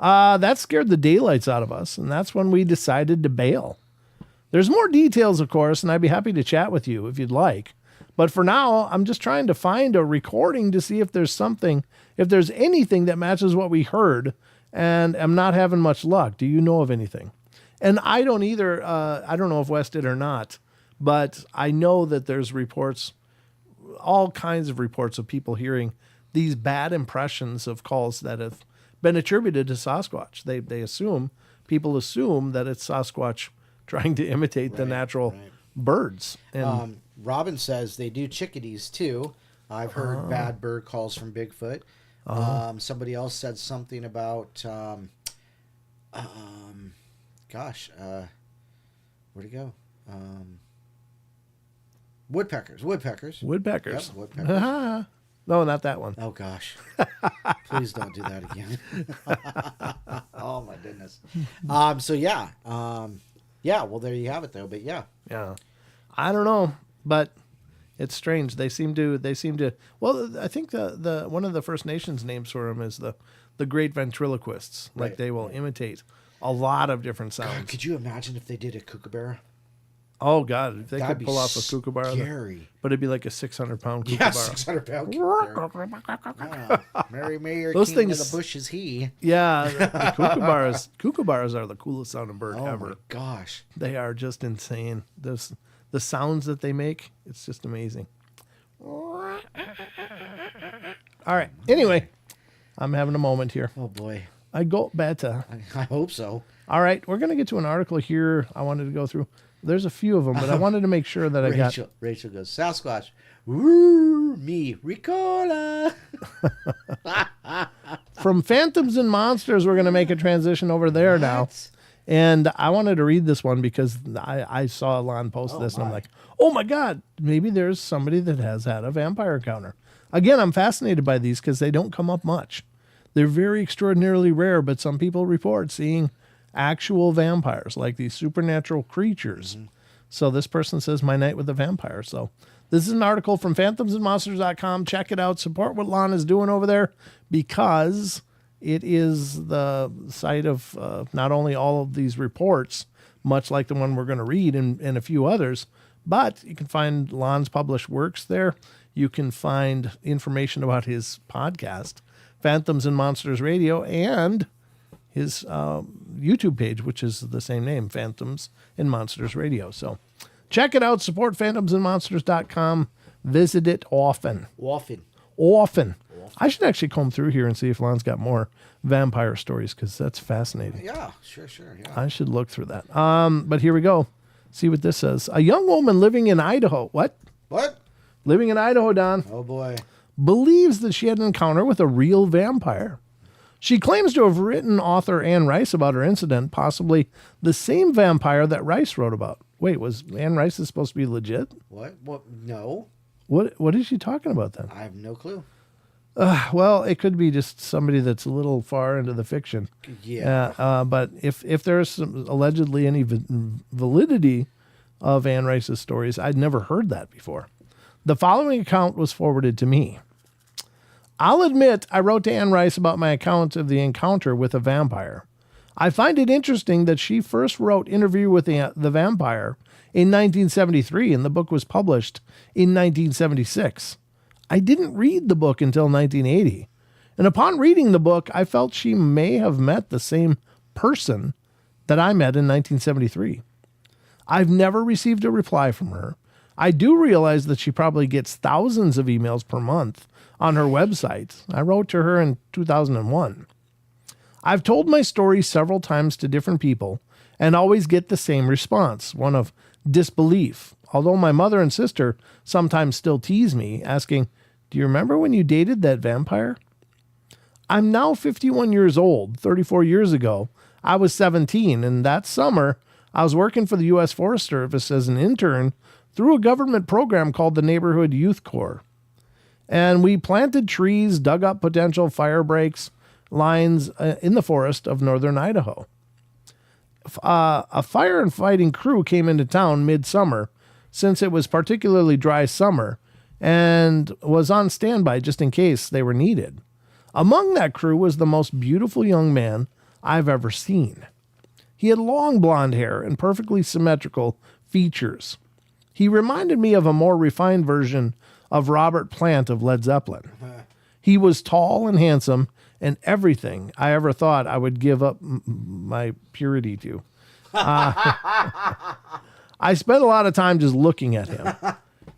That scared the daylights out of us, and that's when we decided to bail. There's more details, of course, and I'd be happy to chat with you if you'd like. But for now, I'm just trying to find a recording to see if there's anything that matches what we heard, and I'm not having much luck. Do you know of anything? And I don't either. I don't know if Wes did or not, but I know that there's reports, all kinds of reports of people hearing these bad impressions of calls that have been attributed to Sasquatch. People assume that it's Sasquatch trying to imitate the natural birds. And Robin says they do chickadees too. I've heard bad bird calls from Bigfoot. Somebody else said something about, where'd it go? Woodpeckers. Woodpeckers. Yep, woodpeckers. No, not that one. Oh gosh! Please don't do that again. Oh my goodness. So yeah. Well, there you have it, though. But yeah. Yeah. I don't know, but it's strange. They seem to. Well, I think the one of the First Nations names for them is the Great Ventriloquists. Like Right. they will imitate a lot of different sounds. Could you imagine if they did a kookaburra? Oh God, if they That'd could be pull off a kookaburra, scary. but it'd be like a 600-pound Yeah, kookaburra. 600-pound kookaburra. Mary Mayer, Those king things- of the bush is he. Yeah, the kookaburras are the coolest sounding bird Oh ever. my gosh! They are just insane. The sounds that they make, it's just amazing. All right. Anyway, I'm having a moment here. Oh boy! I go better. I hope so. All right, we're going to get to an article here I wanted to go through. There's a few of them, but I wanted to make sure that I got... Rachel goes, Sasquatch. Woo, me, Ricola. From Phantoms and Monsters, we're going to make a transition over there now. What? And I wanted to read this one because I saw Lon post this, and I'm like, oh my God, maybe there's somebody that has had a vampire encounter. Again, I'm fascinated by these because they don't come up much. They're very extraordinarily rare, but some people report seeing actual vampires, like these supernatural creatures. So this person says, my night with a vampire. So this is an article from phantomsandmonsters.com. Check it out. Support what Lon is doing over there because it is the site of not only all of these reports, much like the one we're going to read and a few others, but you can find Lon's published works there. You can find information about his podcast, Phantoms and Monsters Radio, and his YouTube page, which is the same name, Phantoms and Monsters Radio. So check it out. Support phantomsandmonsters.com. Visit it often. Often. I should actually comb through here and see if Lon's got more vampire stories because that's fascinating. Yeah, sure. Yeah. I should look through that. But here we go. See what this says. A young woman living in Idaho. What? Living in Idaho, Don. Oh boy. Believes that she had an encounter with a real vampire. She claims to have written author Anne Rice about her incident, possibly the same vampire that Rice wrote about. Wait, was Anne Rice supposed to be legit? What? No. What is she talking about then? I have no clue. Well, it could be just somebody that's a little far into the fiction. Yeah. But if there's some, allegedly any validity of Anne Rice's stories, I'd never heard that before. The following account was forwarded to me. I'll admit I wrote to Anne Rice about my account of the encounter with a vampire. I find it interesting that she first wrote Interview with the Vampire in 1973 and the book was published in 1976. I didn't read the book until 1980. And upon reading the book, I felt she may have met the same person that I met in 1973. I've never received a reply from her. I do realize that she probably gets thousands of emails per month on her website. I wrote to her in 2001. I've told my story several times to different people and always get the same response, one of disbelief. Although my mother and sister sometimes still tease me, asking, "Do you remember when you dated that vampire?" I'm now 51 years old. 34 years ago, I was 17, and that summer, I was working for the U.S. Forest Service as an intern through a government program called the Neighborhood Youth Corps. And we planted trees, dug up potential fire breaks lines in the forest of northern Idaho. A fire and fighting crew came into town midsummer, since it was particularly dry summer, and was on standby just in case they were needed. Among that crew was the most beautiful young man I've ever seen. He had long blonde hair and perfectly symmetrical features. He reminded me of a more refined version of Robert Plant of Led Zeppelin. He was tall and handsome and everything I ever thought I would give up my purity to. I spent a lot of time just looking at him.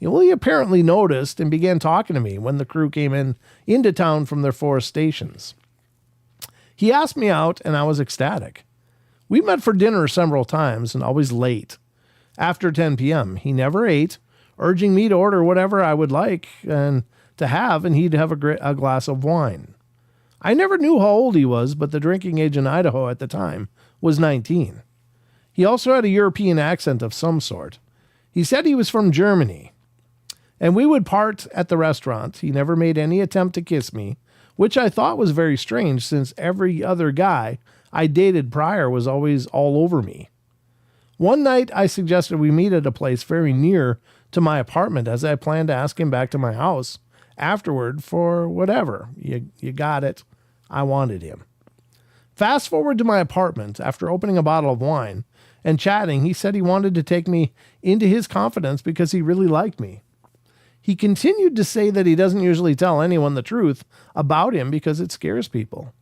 Well, he apparently noticed and began talking to me when the crew came into town from their forest stations. He asked me out, and I was ecstatic. We met for dinner several times, and always late. After 10 p.m., he never ate, urging me to order whatever I would like and to have, and he'd have a glass of wine. I never knew how old he was, but the drinking age in Idaho at the time was 19. He also had a European accent of some sort. He said he was from Germany. And we would part at the restaurant. He never made any attempt to kiss me, which I thought was very strange since every other guy I dated prior was always all over me. One night I suggested we meet at a place very near to my apartment as I planned to ask him back to my house afterward for whatever. You got it. I wanted him. Fast forward to my apartment. After opening a bottle of wine and chatting, he said he wanted to take me into his confidence because he really liked me. He continued to say that he doesn't usually tell anyone the truth about him because it scares people.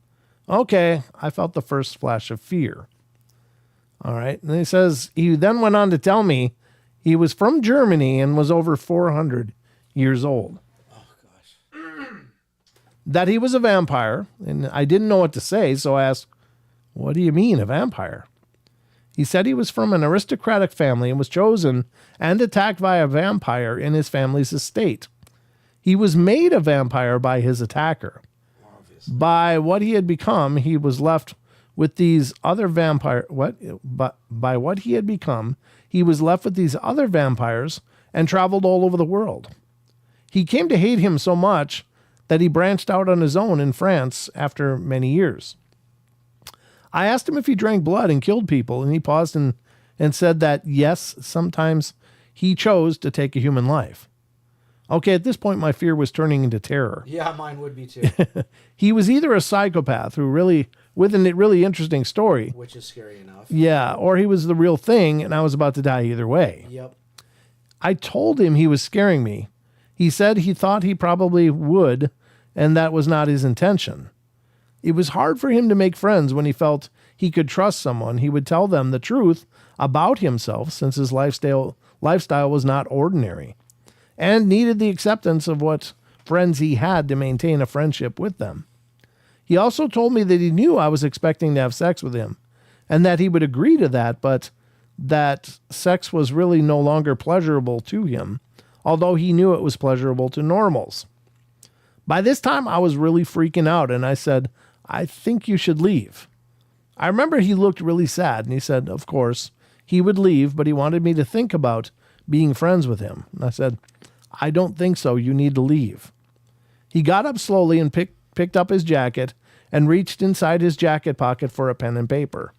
Okay, I felt the first flash of fear. All right, and he says he then went on to tell me he was from Germany and was over 400 years old. Oh, gosh. That he was a vampire, and I didn't know what to say, so I asked, "What do you mean, a vampire?" He said he was from an aristocratic family and was chosen and attacked by a vampire in his family's estate. He was made a vampire by his attacker. Obviously. By what he had become, he was left with these other by what he had become, he was left with these other vampires and traveled all over the world. He came to hate him so much that he branched out on his own in France after many years. I asked him if he drank blood and killed people, and he paused and said that, yes, sometimes he chose to take a human life. Okay, at this point, my fear was turning into terror. Yeah, mine would be too. He was either a psychopath with a really interesting story. Which is scary enough. Yeah, or he was the real thing, and I was about to die either way. Yep. I told him he was scaring me. He said he thought he probably would, and that was not his intention. It was hard for him to make friends when he felt he could trust someone. He would tell them the truth about himself since his lifestyle was not ordinary and needed the acceptance of what friends he had to maintain a friendship with them. He also told me that he knew I was expecting to have sex with him and that he would agree to that, but that sex was really no longer pleasurable to him, although he knew it was pleasurable to normals. By this time, I was really freaking out, and I said, "I think you should leave." I remember he looked really sad, and he said, of course, he would leave, but he wanted me to think about being friends with him. And I said, "I don't think so. You need to leave." He got up slowly and picked up his jacket and reached inside his jacket pocket for a pen and paper.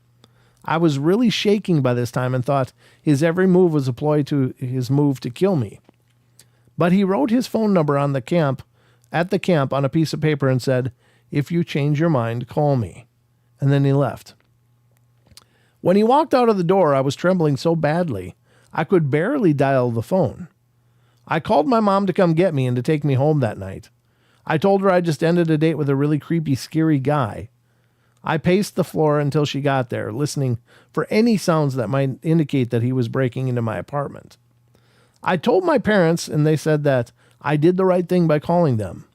I was really shaking by this time and thought his every move was a ploy to his move to kill me. But he wrote his phone number at the camp on a piece of paper and said, "If you change your mind, call me." And then he left. When he walked out of the door, I was trembling so badly, I could barely dial the phone. I called my mom to come get me and to take me home that night. I told her I just ended a date with a really creepy, scary guy. I paced the floor until she got there, listening for any sounds that might indicate that he was breaking into my apartment. I told my parents, and they said that I did the right thing by calling them.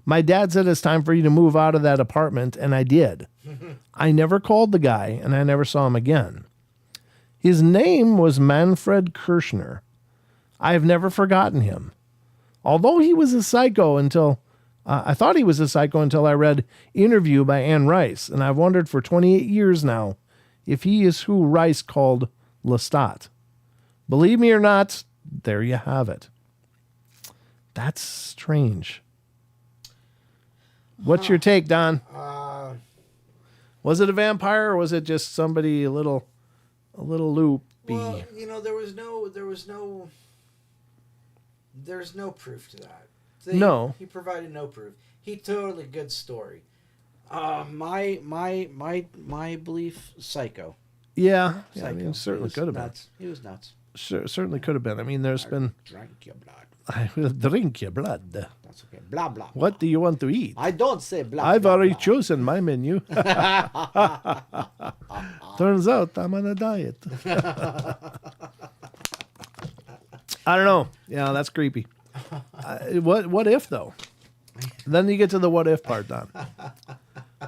My dad said it's time for you to move out of that apartment, and I did. I never called the guy, and I never saw him again. His name was Manfred Kirschner. I have never forgotten him. Although he was a psycho until... I thought he was a psycho until I read Interview by Anne Rice, and I've wondered for 28 years now if he is who Rice called Lestat. Believe me or not, there you have it. That's strange. What's your take, Don? Was it a vampire or was it just somebody a little loopy? Well, there's no proof to that. No. He provided no proof. He told a good story. My belief, psycho. Yeah, Psycho. I mean, it certainly could have been. He was nuts. Certainly could have been. I mean, there's been... Drank your blood. I will drink your blood. That's okay. Blah, blah. What do you want to eat? I don't say blah, I've blah, already blah. chosen my menu. Turns out I'm on a diet. I don't know. Yeah, that's creepy. What if, though? Then you get to the what if part, Don.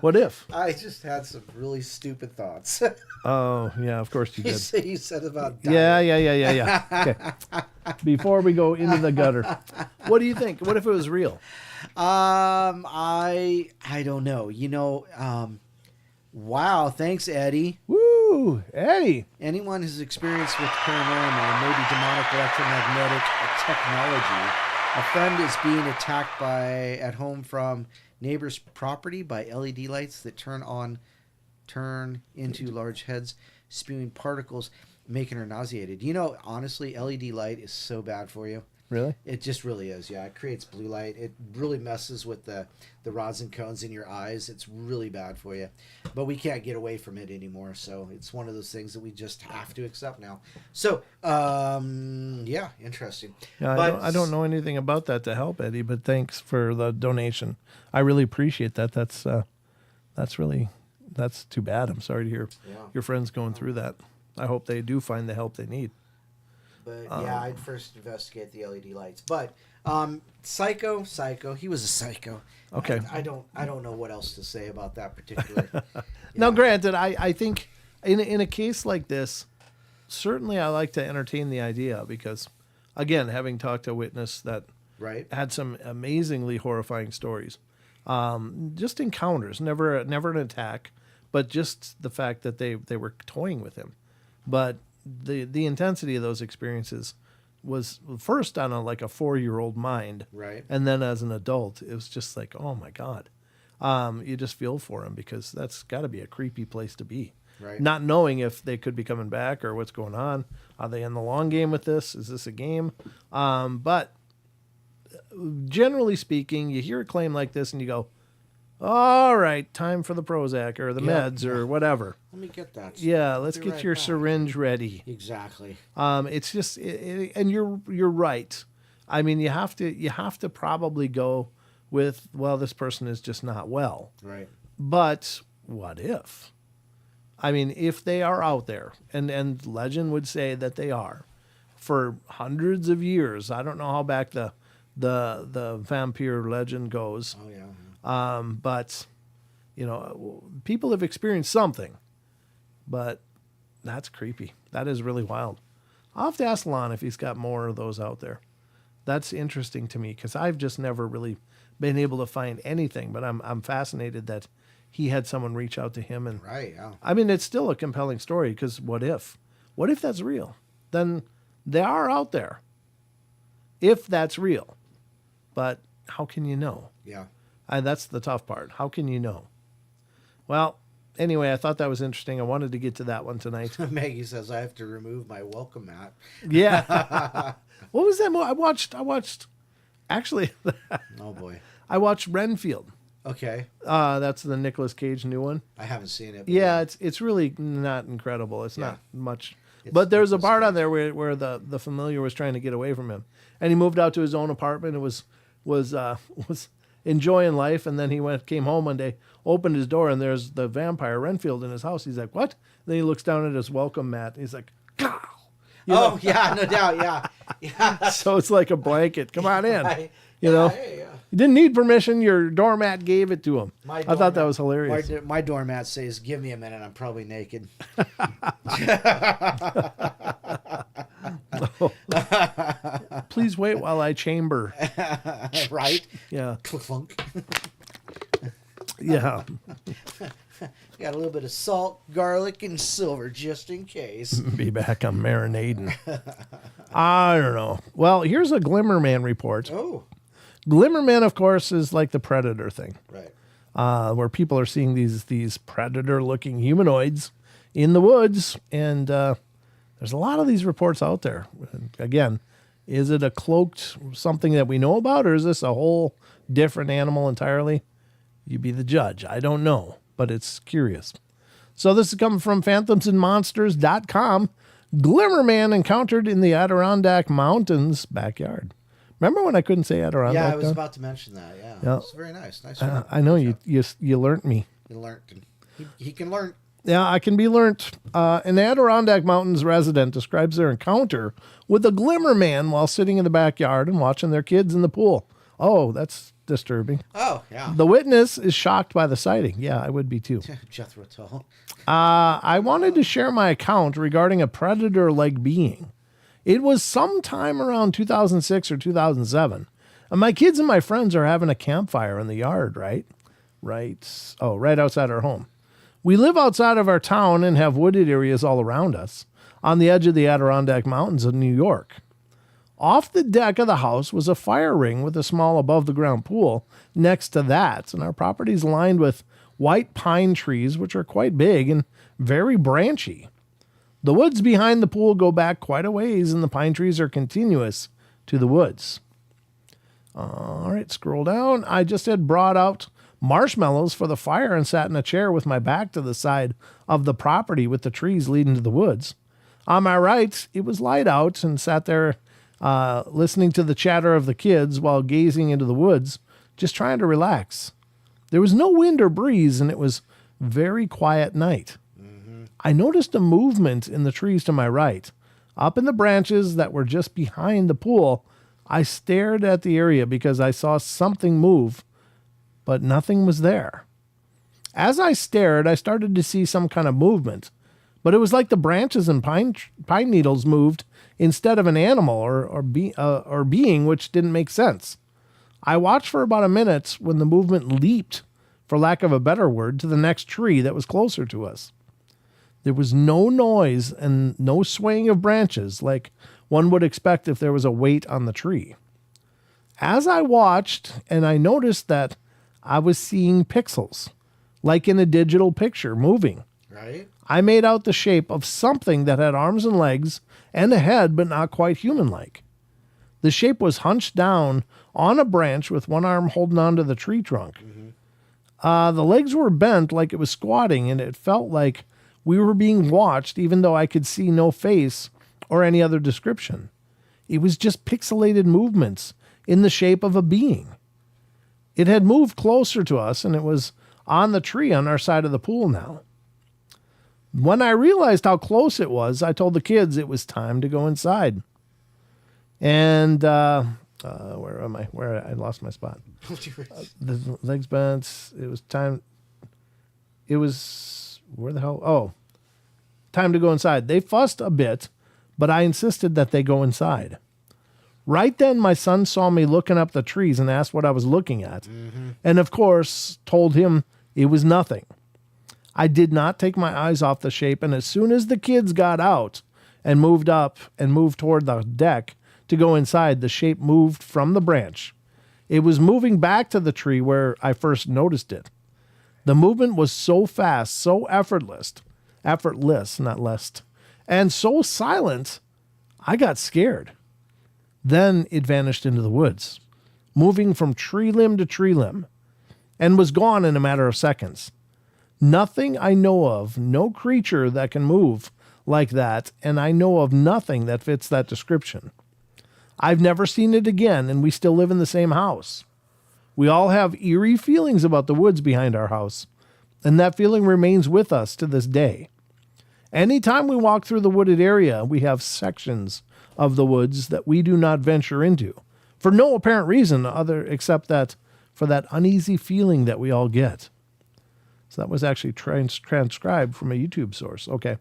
What if? I just had some really stupid thoughts. Oh, yeah, of course you did. You said about Yeah. Okay. Before we go into the gutter, what do you think? What if it was real? I don't know. Wow. Thanks, Eddie. Woo, Eddie. Anyone who's experienced with paranormal or maybe demonic electromagnetic technology, a friend is being attacked at home from neighbor's property by LED lights that turn into large heads, spewing particles, making her nauseated. Honestly, LED light is so bad for you. Really? It just really is. Yeah, it creates blue light. It really messes with the rods and cones in your eyes. It's really bad for you. But we can't get away from it anymore. So it's one of those things that we just have to accept now. So, yeah, interesting. Yeah, But I don't know anything about that to help, Eddie, but thanks for the donation. I really appreciate that. That's too bad. I'm sorry to hear your friends going through that. I hope they do find the help they need. But yeah, I'd first investigate the LED lights. But psycho. He was a psycho. Okay. I don't know what else to say about that particular. Now, granted, I think in a case like this, certainly I like to entertain the idea because, again, having talked to a witness that had some amazingly horrifying stories, just encounters, never an attack, but just the fact that they were toying with him. But the intensity of those experiences was first on a 4-year-old mind, Right. and then as an adult, it was just like, oh my God, you just feel for him because that's got to be a creepy place to be, Right. not knowing if they could be coming back or what's going on. Are they in the long game with this? Is this a game? But generally speaking, you hear a claim like this and you go, all right, time for the Prozac or the meds or whatever. Let me get that. Yeah, let's Be get right your back. syringe ready. Exactly. It's just, and you're right. I mean, you have to probably go with, well, this person is just not well. Right. But what if? I mean, if they are out there, and legend would say that they are, for hundreds of years. I don't know how back the vampire legend goes. Oh yeah. But people have experienced something, but that's creepy. That is really wild. I'll have to ask Lon if he's got more of those out there. That's interesting to me because I've just never really been able to find anything, but I'm fascinated that he had someone reach out to him. And Right. Yeah. I mean, it's still a compelling story because what if that's real? Then they are out there. If that's real, but how can you know? Yeah. That's the tough part. How can you know? Well, anyway, I thought that was interesting. I wanted to get to that one tonight. Maggie says I have to remove my welcome mat. Yeah. What was that movie? I watched. Actually, Oh boy. I watched Renfield. Okay. That's the Nicolas Cage new one. I haven't seen it. But Yeah, it's really not incredible. It's not much. It's But there's a Nicolas part Cage. on there where the familiar was trying to get away from him, and he moved out to his own apartment and was enjoying life. And then he came home one day, opened his door, and there's the vampire Renfield in his house. He's like, "What?" Then he looks down at his welcome mat. He's like, "Gah!" Oh, yeah, no doubt. Yeah. So it's like a blanket. Come on in. Right. You know? Yeah. You didn't need permission. Your doormat gave it to him. I thought that was hilarious. My doormat says, "Give me a minute. I'm probably naked." Please wait while I chamber. Right? Yeah. Clunk. Yeah. Got a little bit of salt, garlic, and silver just in case. Be back on marinading. I don't know. Well, here's a Glimmerman report. Oh, Glimmerman, of course, is like the Predator thing. right. Where people are seeing these predator-looking humanoids in the woods, and there's a lot of these reports out there. Again, is it a cloaked something that we know about, or is this a whole different animal entirely? You be the judge. I don't know, but it's curious. So this is coming from phantomsandmonsters.com. Glimmerman encountered in the Adirondack Mountains backyard. Remember when I couldn't say Adirondack? Yeah, I was about to mention that. Yeah. It's very nice. Nice. I know you learned me. You learned. He can learn. Yeah, I can be learnt. An Adirondack Mountains resident describes their encounter with a Glimmerman while sitting in the backyard and watching their kids in the pool. Oh, that's disturbing. Oh, yeah. The witness is shocked by the sighting. Yeah, I would be too. Jethro Tull. I wanted to share my account regarding a predator-like being. It was sometime around 2006 or 2007. And my kids and my friends are having a campfire in the yard, right outside our home. We live outside of our town and have wooded areas all around us, on the edge of the Adirondack Mountains of New York. Off the deck of the house was a fire ring with a small above-the-ground pool next to that, and our property is lined with white pine trees, which are quite big and very branchy. The woods behind the pool go back quite a ways, and the pine trees are continuous to the woods. All right, scroll down. I just had brought out marshmallows for the fire and sat in a chair with my back to the side of the property with the trees leading to the woods. On my right, it was light out, and sat there listening to the chatter of the kids while gazing into the woods, just trying to relax. There was no wind or breeze, and it was very quiet night. I noticed a movement in the trees to my right. Up in the branches that were just behind the pool, I stared at the area because I saw something move, but nothing was there. As I stared, I started to see some kind of movement, but it was like the branches and pine needles moved instead of an animal or being, which didn't make sense. I watched for about a minute when the movement leaped, for lack of a better word, to the next tree that was closer to us. There was no noise and no swaying of branches like one would expect if there was a weight on the tree. As I watched, and I noticed that I was seeing pixels, like in a digital picture, moving. Right? I made out the shape of something that had arms and legs and a head, but not quite human-like. The shape was hunched down on a branch with one arm holding onto the tree trunk. The legs were bent like it was squatting, and it felt like we were being watched, even though I could see no face or any other description. It was just pixelated movements in the shape of a being. It had moved closer to us, and it was on the tree on our side of the pool now. When I realized how close it was, I told the kids it was time to go inside. And where am I? Where I lost my spot. The legs bent. It was time. It was where the hell? Oh, time to go inside. They fussed a bit, but I insisted that they go inside. Right then, my son saw me looking up the trees and asked what I was looking at. And of course, told him it was nothing. I did not take my eyes off the shape, and as soon as the kids got out and moved up and moved toward the deck to go inside, the shape moved from the branch. It was moving back to the tree where I first noticed it. The movement was so fast, so effortless, not less, and so silent, I got scared. Then it vanished into the woods, moving from tree limb to tree limb, and was gone in a matter of seconds. Nothing I know of, no creature that can move like that, and I know of nothing that fits that description. I've never seen it again, and we still live in the same house. We all have eerie feelings about the woods behind our house, and that feeling remains with us to this day. Anytime we walk through the wooded area, we have sections of the woods that we do not venture into for no apparent reason other except that for that uneasy feeling that we all get. So that was actually transcribed from a YouTube source. Okay.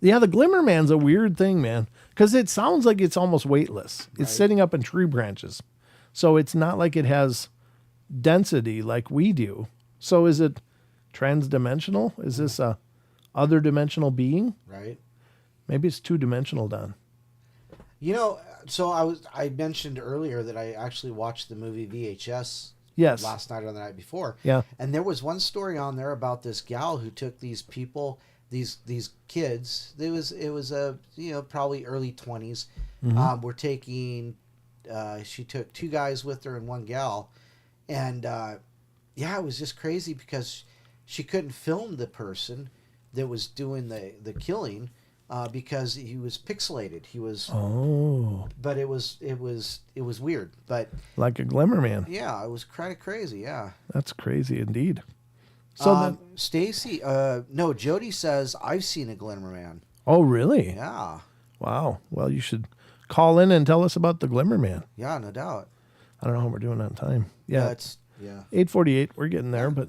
Yeah, the Glimmer Man's a weird thing, man, because it sounds like it's almost weightless. It's sitting up in tree branches. So it's not like it has density like we do. So is it transdimensional? Is this a other dimensional being? Right. Maybe it's two-dimensional, Don. You know, so I mentioned earlier that I actually watched the movie VHS last night or the night before. Yeah. And there was one story on there about this gal who took these people, these kids. It was a probably early 20s. Were taking. She took 2 guys with her and 1 gal, and it was just crazy because she couldn't film the person that was doing the killing. Because he was pixelated. He was. Oh. But it was weird. But like a Glimmer Man. yeah, it was kind of crazy. Yeah. That's crazy indeed. So then, Stacy, no, Jody says I've seen a Glimmer Man. oh really? Yeah. Wow. Well, you should call in and tell us about the Glimmer Man. Yeah, no doubt. I don't know how we're doing on time. Yeah, It's 8:48. We're getting there, but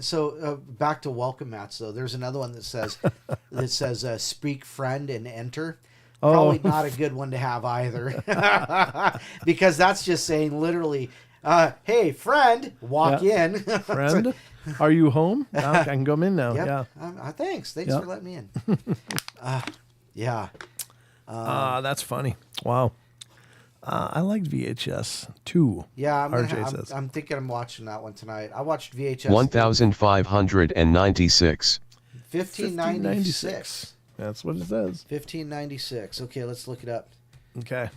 So back to welcome mats though. There's another one that says speak friend and enter. Probably not a good one to have either, because that's just saying literally, hey friend, walk in. friend, are you home? I can come in now. Yep. Yeah. Thanks Yep. for letting me in. Yeah. That's funny. Wow. I liked VHS 2. Yeah, RJ says. I'm thinking I'm watching that one tonight. I watched VHS 1596. 1596. That's what it says. 1596. Okay, let's look it up. Okay.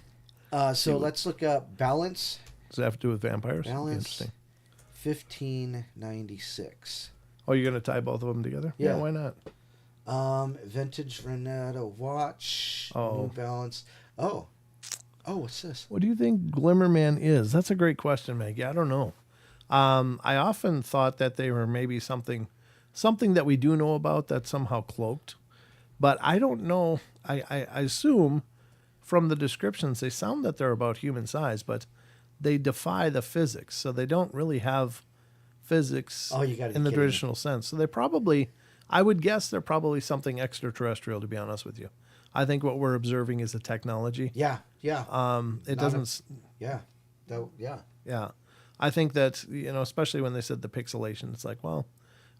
So let's look up balance. Does that have to do with vampires? Balance. Interesting. 1596. Oh, you're going to tie both of them together? Yeah. Why not? Vintage Renato watch. Oh. New Balance. Oh, what's this? What do you think Glimmer Man is? That's a great question, Maggie. I don't know. I often thought that they were maybe something that we do know about that's somehow cloaked. But I don't know. I assume from the descriptions they sound that they're about human size, but they defy the physics. So they don't really have physics You gotta be in the kidding me. traditional sense. So they probably, I would guess they're probably something extraterrestrial, to be honest with you. I think what we're observing is a technology. Yeah. It doesn't. Yeah. Yeah. Yeah. I think that, especially when they said the pixelation, it's like, well,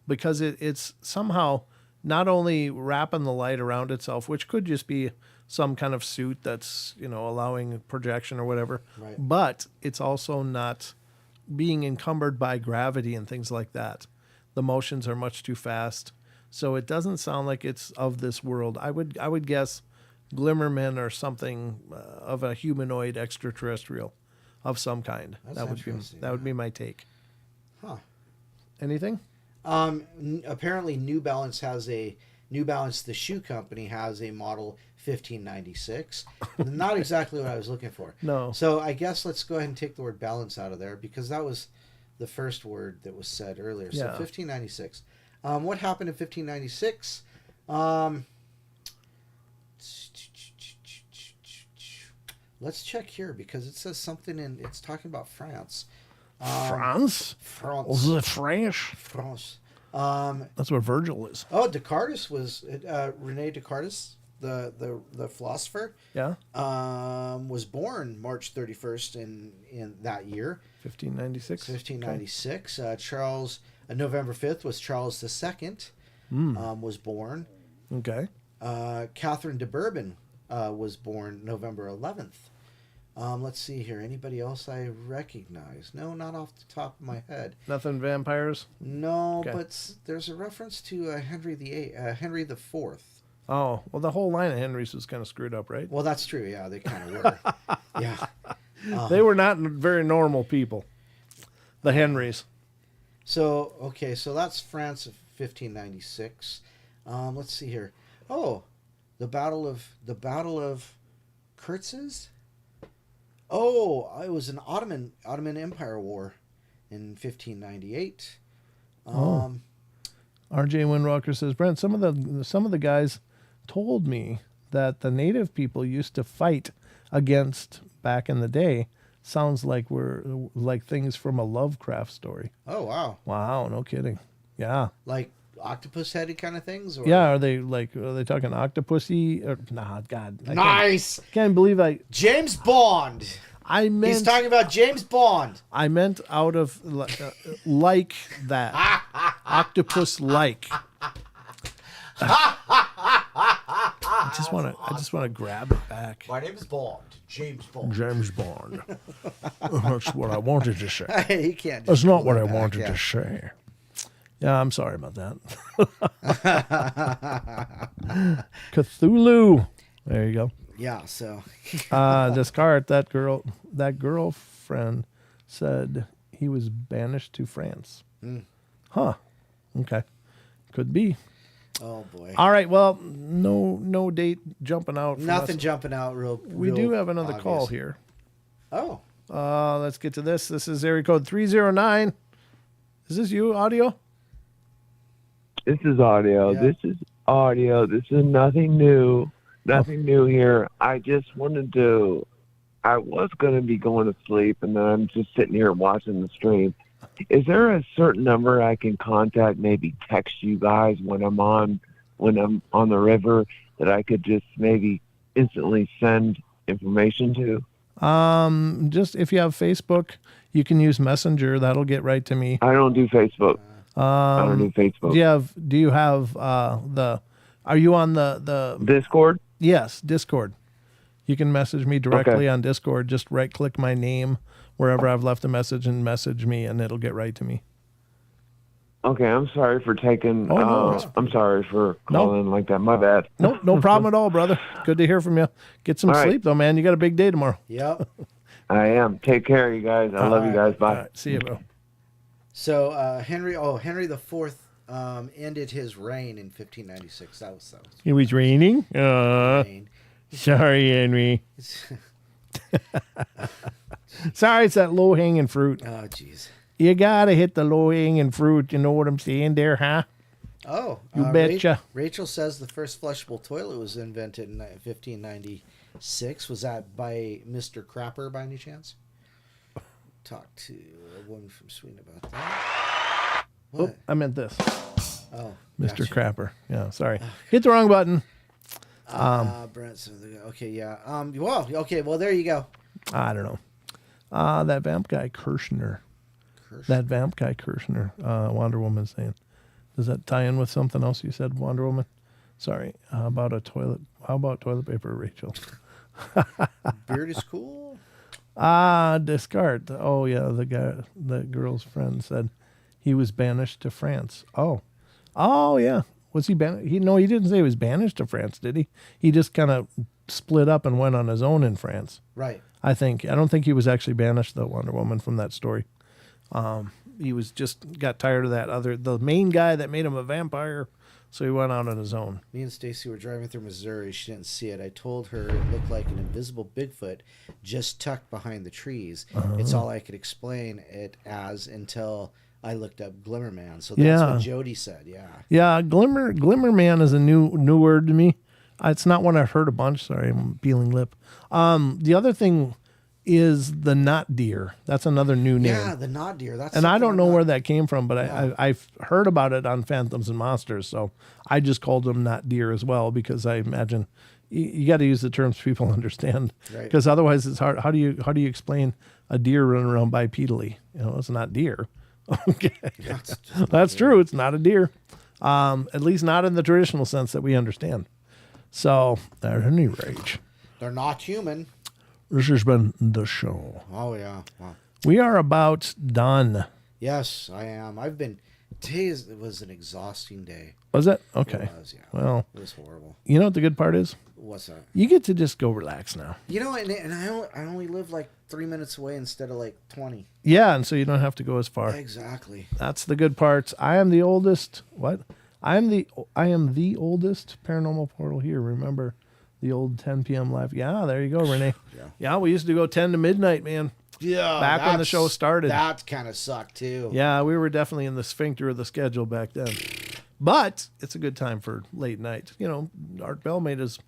because it's somehow not only wrapping the light around itself, which could just be some kind of suit that's, allowing projection or whatever, Right. but it's also not being encumbered by gravity and things like that. The motions are much too fast. So it doesn't sound like it's of this world. I would guess Glimmermen are something of a humanoid extraterrestrial of some kind. That's That interesting, would be my take. Huh. Anything? Apparently New Balance the shoe company has a model 1596. Not exactly what I was looking for. No. So I guess let's go ahead and take the word balance out of there, because that was the first word that was said earlier. So Yeah. 1596. What happened in 1596? Let's check here, because it says something it's talking about France. France? France. The French? France. That's where Virgil is. Oh, Descartes was Rene Descartes, the philosopher. Yeah. Was born March 31st in that year, 1596. 1596. Charles, November 5th was Charles II. Was born. Okay. Catherine de Bourbon was born November 11th. Let's see here. Anybody else I recognize? No, not off the top of my head. Nothing vampires? No, Okay. but there's a reference to Henry the Fourth. Oh, well, the whole line of Henrys was kind of screwed up, right? Well, that's true. Yeah, they kind of were. Yeah. They were not very normal people. The Henrys. So that's France of 1596. Let's see here. Oh, the Battle of Kurtzes. Oh, it was an Ottoman Empire war in 1598. Are RJ Windwalker says, Brent, some of the guys told me that the native people used to fight against back in the day. Sounds like we're like things from a Lovecraft story. Oh wow! Wow, no kidding. Yeah. Like octopus-headed kind of things. Or? Yeah. Are they talking octopusy? Or, nah, God. Nice. Can't believe James Bond. He's talking about James Bond. I meant out of like that. Octopus like. I just want to grab it back. My name is Bond. James Bond. James Bond. That's what I wanted to say. He can't. That's not what I wanted to say. Yeah, I'm sorry about that. Cthulhu. There you go. Yeah. So. Descartes, that girlfriend said he was banished to France. Huh. Okay. Could be. Oh boy. All right. Well, no date jumping out. Nothing jumping out real. We do have another call here. Oh. Let's get to this. This is area code 309. Is this you, audio? This is audio. Yeah. This is audio. This is nothing new. Nothing new here. I just wanted to. I was going to be going to sleep, and then I'm just sitting here watching the stream. Is there a certain number I can contact, maybe text you guys when I'm on the river, that I could just maybe instantly send information to? Just if you have Facebook, you can use Messenger. That'll get right to me. I don't do Facebook. I don't do Facebook. Do you have are you on the Discord? Yes, Discord. You can message me directly on Discord. Just right click my name wherever I've left a message and message me, and it'll get right to me. Okay, I'm sorry for taking. No. I'm sorry for calling like that. My bad. No problem at all, brother. Good to hear from you. Get some sleep, though, man. You got a big day tomorrow. Yep. I am. Take care, you guys. I love you guys. Bye. All right, see you, bro. So Henry the Fourth ended his reign in 1596. That was It was raining. reign. Sorry, Henry. Sorry, it's that low hanging fruit. Oh, jeez. You gotta hit the low hanging fruit. You know what I'm saying there, huh? Oh, You betcha. Rachel says the first flushable toilet was invented in 1596. Was that by Mr. Crapper by any chance? Talk to a woman from Sweden about that. What? Oh, I meant this. Oh, Mr. gotcha. Crapper. Yeah, sorry. Hit the wrong button. Brent. Okay, yeah. Well, there you go. I don't know. That vamp guy Kirshner. That vamp guy Kirshner. Wonder Woman saying. Does that tie in with something else you said, Wonder Woman? Sorry. About a toilet. How about toilet paper, Rachel? Beard is cool. Descartes. Oh yeah, the girl's friend said he was banished to France. Oh yeah. Was he banished? He didn't say he was banished to France, did he? He just kind of split up and went on his own in France. Right. I don't think he was actually banished, though, Wonder Woman, from that story. He was just got tired of the main guy that made him a vampire, so he went out on his own. Me and Stacy were driving through Missouri. She didn't see it. I told her it looked like an invisible Bigfoot just tucked behind the trees. It's all I could explain it as until I looked up Glimmer Man. So that's what Jody said. Yeah. Yeah, Glimmer Man is a new word to me. It's not one I've heard a bunch. Sorry, I'm peeling lip. The other thing is the knot deer. That's another new name. Yeah, the knot deer. That's and I don't know where that came from, but I've heard about it on Phantoms and Monsters, so I just called them knot deer as well because I imagine you got to use the terms people understand, because otherwise it's hard. How do you explain a deer running around bipedally? It's not deer. Okay, that's true. It's not a deer, at least not in the traditional sense that we understand. So at any rate, they're not human. This has been the show. Oh yeah. Wow. We are about done. Yes, I am. Today was an exhausting day. Was it? Okay. It was, yeah. Well, it was horrible. You know what the good part is? What's that? You get to just go relax now. And I only live like 3 minutes away instead of like 20. Yeah, and so you don't have to go as far. Exactly. That's the good parts. I am the oldest. What? I am the oldest paranormal portal here. Remember the old 10 p.m. live? Yeah, there you go, Renee. Yeah, we used to go 10 to midnight, man. Yeah, back when the show started. That kind of sucked too. Yeah, we were definitely in the sphincter of the schedule back then. But it's a good time for late night. You know, Art Bell made his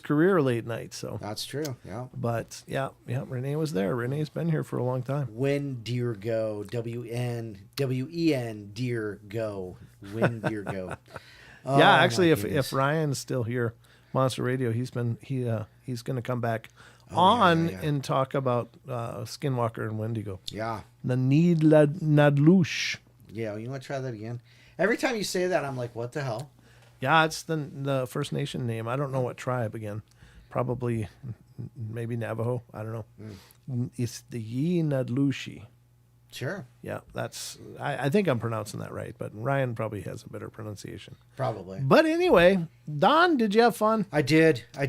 career late night. So That's true. Yeah. but yeah, Renee was there. Renee's been here for a long time. When deer go, WEN deer go. When deer go. Oh, Yeah, actually, my if goodness. Ryan's still here, Monster Radio, he's going to come back on yeah. and talk about Skinwalker and Wendigo. Yeah. The Nadlush. Yeah, you want to try that again? Every time you say that, I'm like, what the hell? Yeah, it's the First Nation name. I don't know what tribe again. Probably maybe Navajo. I don't know. It's the Nadlushi. Sure. Yeah, that's. I think I'm pronouncing that right, but Ryan probably has a better pronunciation. Probably. But anyway, Don, did you have fun? I did. I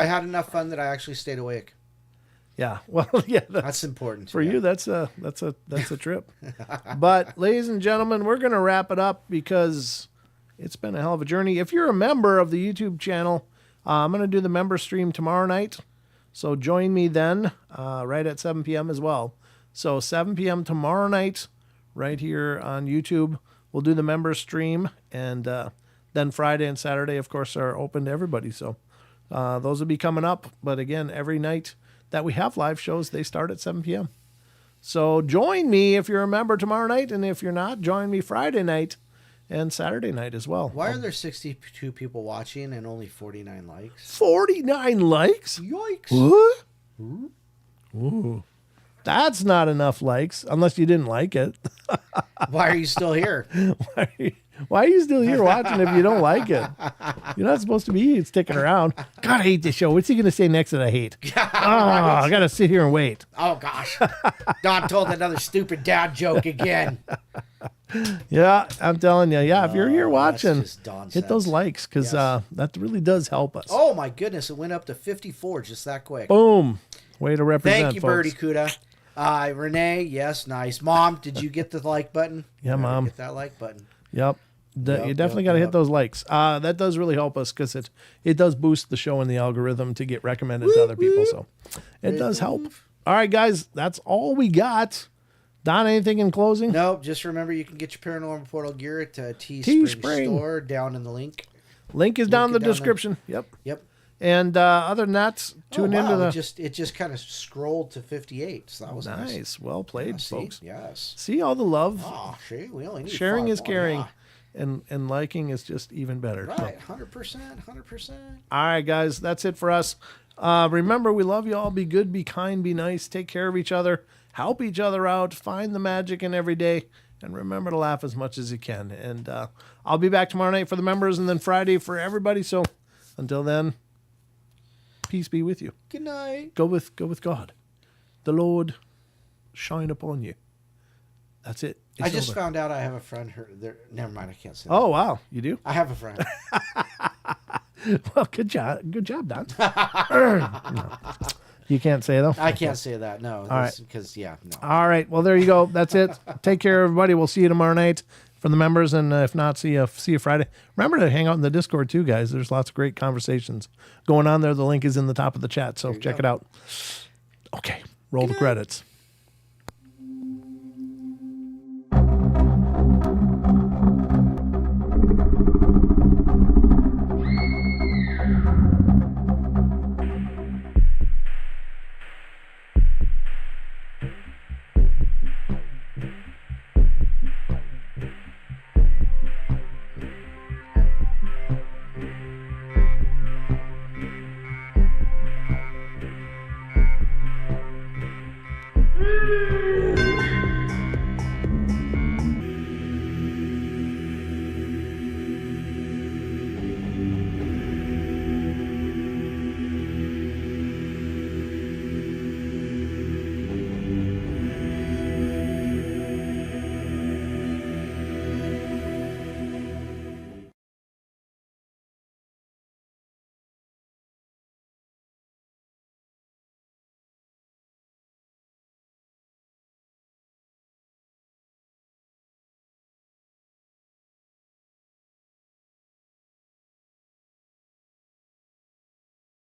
had enough fun that I actually stayed awake. Yeah. Well, yeah. That's important. For yeah. you, that's a trip. But ladies and gentlemen, we're going to wrap it up because it's been a hell of a journey. If you're a member of the YouTube channel, I'm going to do the member stream tomorrow night. So join me then, right at 7 p.m. as well. So 7 p.m. tomorrow night, right here on YouTube, we'll do the member stream. And then Friday and Saturday, of course, are open to everybody. So those will be coming up. But again, every night that we have live shows, they start at 7 p.m. So join me if you're a member tomorrow night. And if you're not, join me Friday night and Saturday night as well. Why are there 62 people watching and only 49 likes? 49 likes? Yikes. What? Ooh. That's not enough likes, unless you didn't like it. Why are you still here? Why are you still here watching if you don't like it? You're not supposed to be sticking around. God, I hate this show. What's he going to say next that I hate? I got to sit here and wait. Oh, gosh. Don told another stupid dad joke again. Yeah, I'm telling you. Yeah, if you're here watching, just Don hit those sense. likes because Yes. that really does help us. Oh, my goodness. It went up to 54 just that quick. Boom. Way to represent, Thank you, folks. Birdie Cuda. Renee, yes, nice. Mom, did you get the like button? Yeah, Remember to Mom. Get that like button. Yep. Yep, You definitely yep, got to hit yep. those likes. That does really help us because it does boost the show in the algorithm to get recommended to other people. So it does help. All right, guys, that's all we got. Don, anything in closing? Nope, just remember you can get your Paranormal Portal gear at Teespring Teespring. store down in the link. Link is down in the Link it down there. description. Yep. Yep. And other than that, tune oh, wow. into the. It just kind of scrolled to 58. So that was nice. Nice. Well played, Yeah, see? folks. Yes. See all the love. Oh, see, we only need Sharing 5 is more, caring. yeah. And liking is just even better. Right, 100%. All right, guys, that's it for us. Remember, we love you all. Be good, be kind, be nice. Take care of each other. Help each other out. Find the magic in every day. And remember to laugh as much as you can. And I'll be back tomorrow night for the members and then Friday for everybody. So until then, peace be with you. Good night. Go with God. The Lord shine upon you. That's it. I It's just over. found out I have a friend. Never mind, I can't say that. Oh, wow. You do? I have a friend. Well, good job. Good job, Don. No. You can't say, though? I can't say that. No. All right. Because, yeah, no. All right. Well, there you go. That's it. Take care, everybody. We'll see you tomorrow night for the members. And if not, see you Friday. Remember to hang out in the Discord, too, guys. There's lots of great conversations going on there. The link is in the top of the chat. So check it out. Okay. Roll the credits.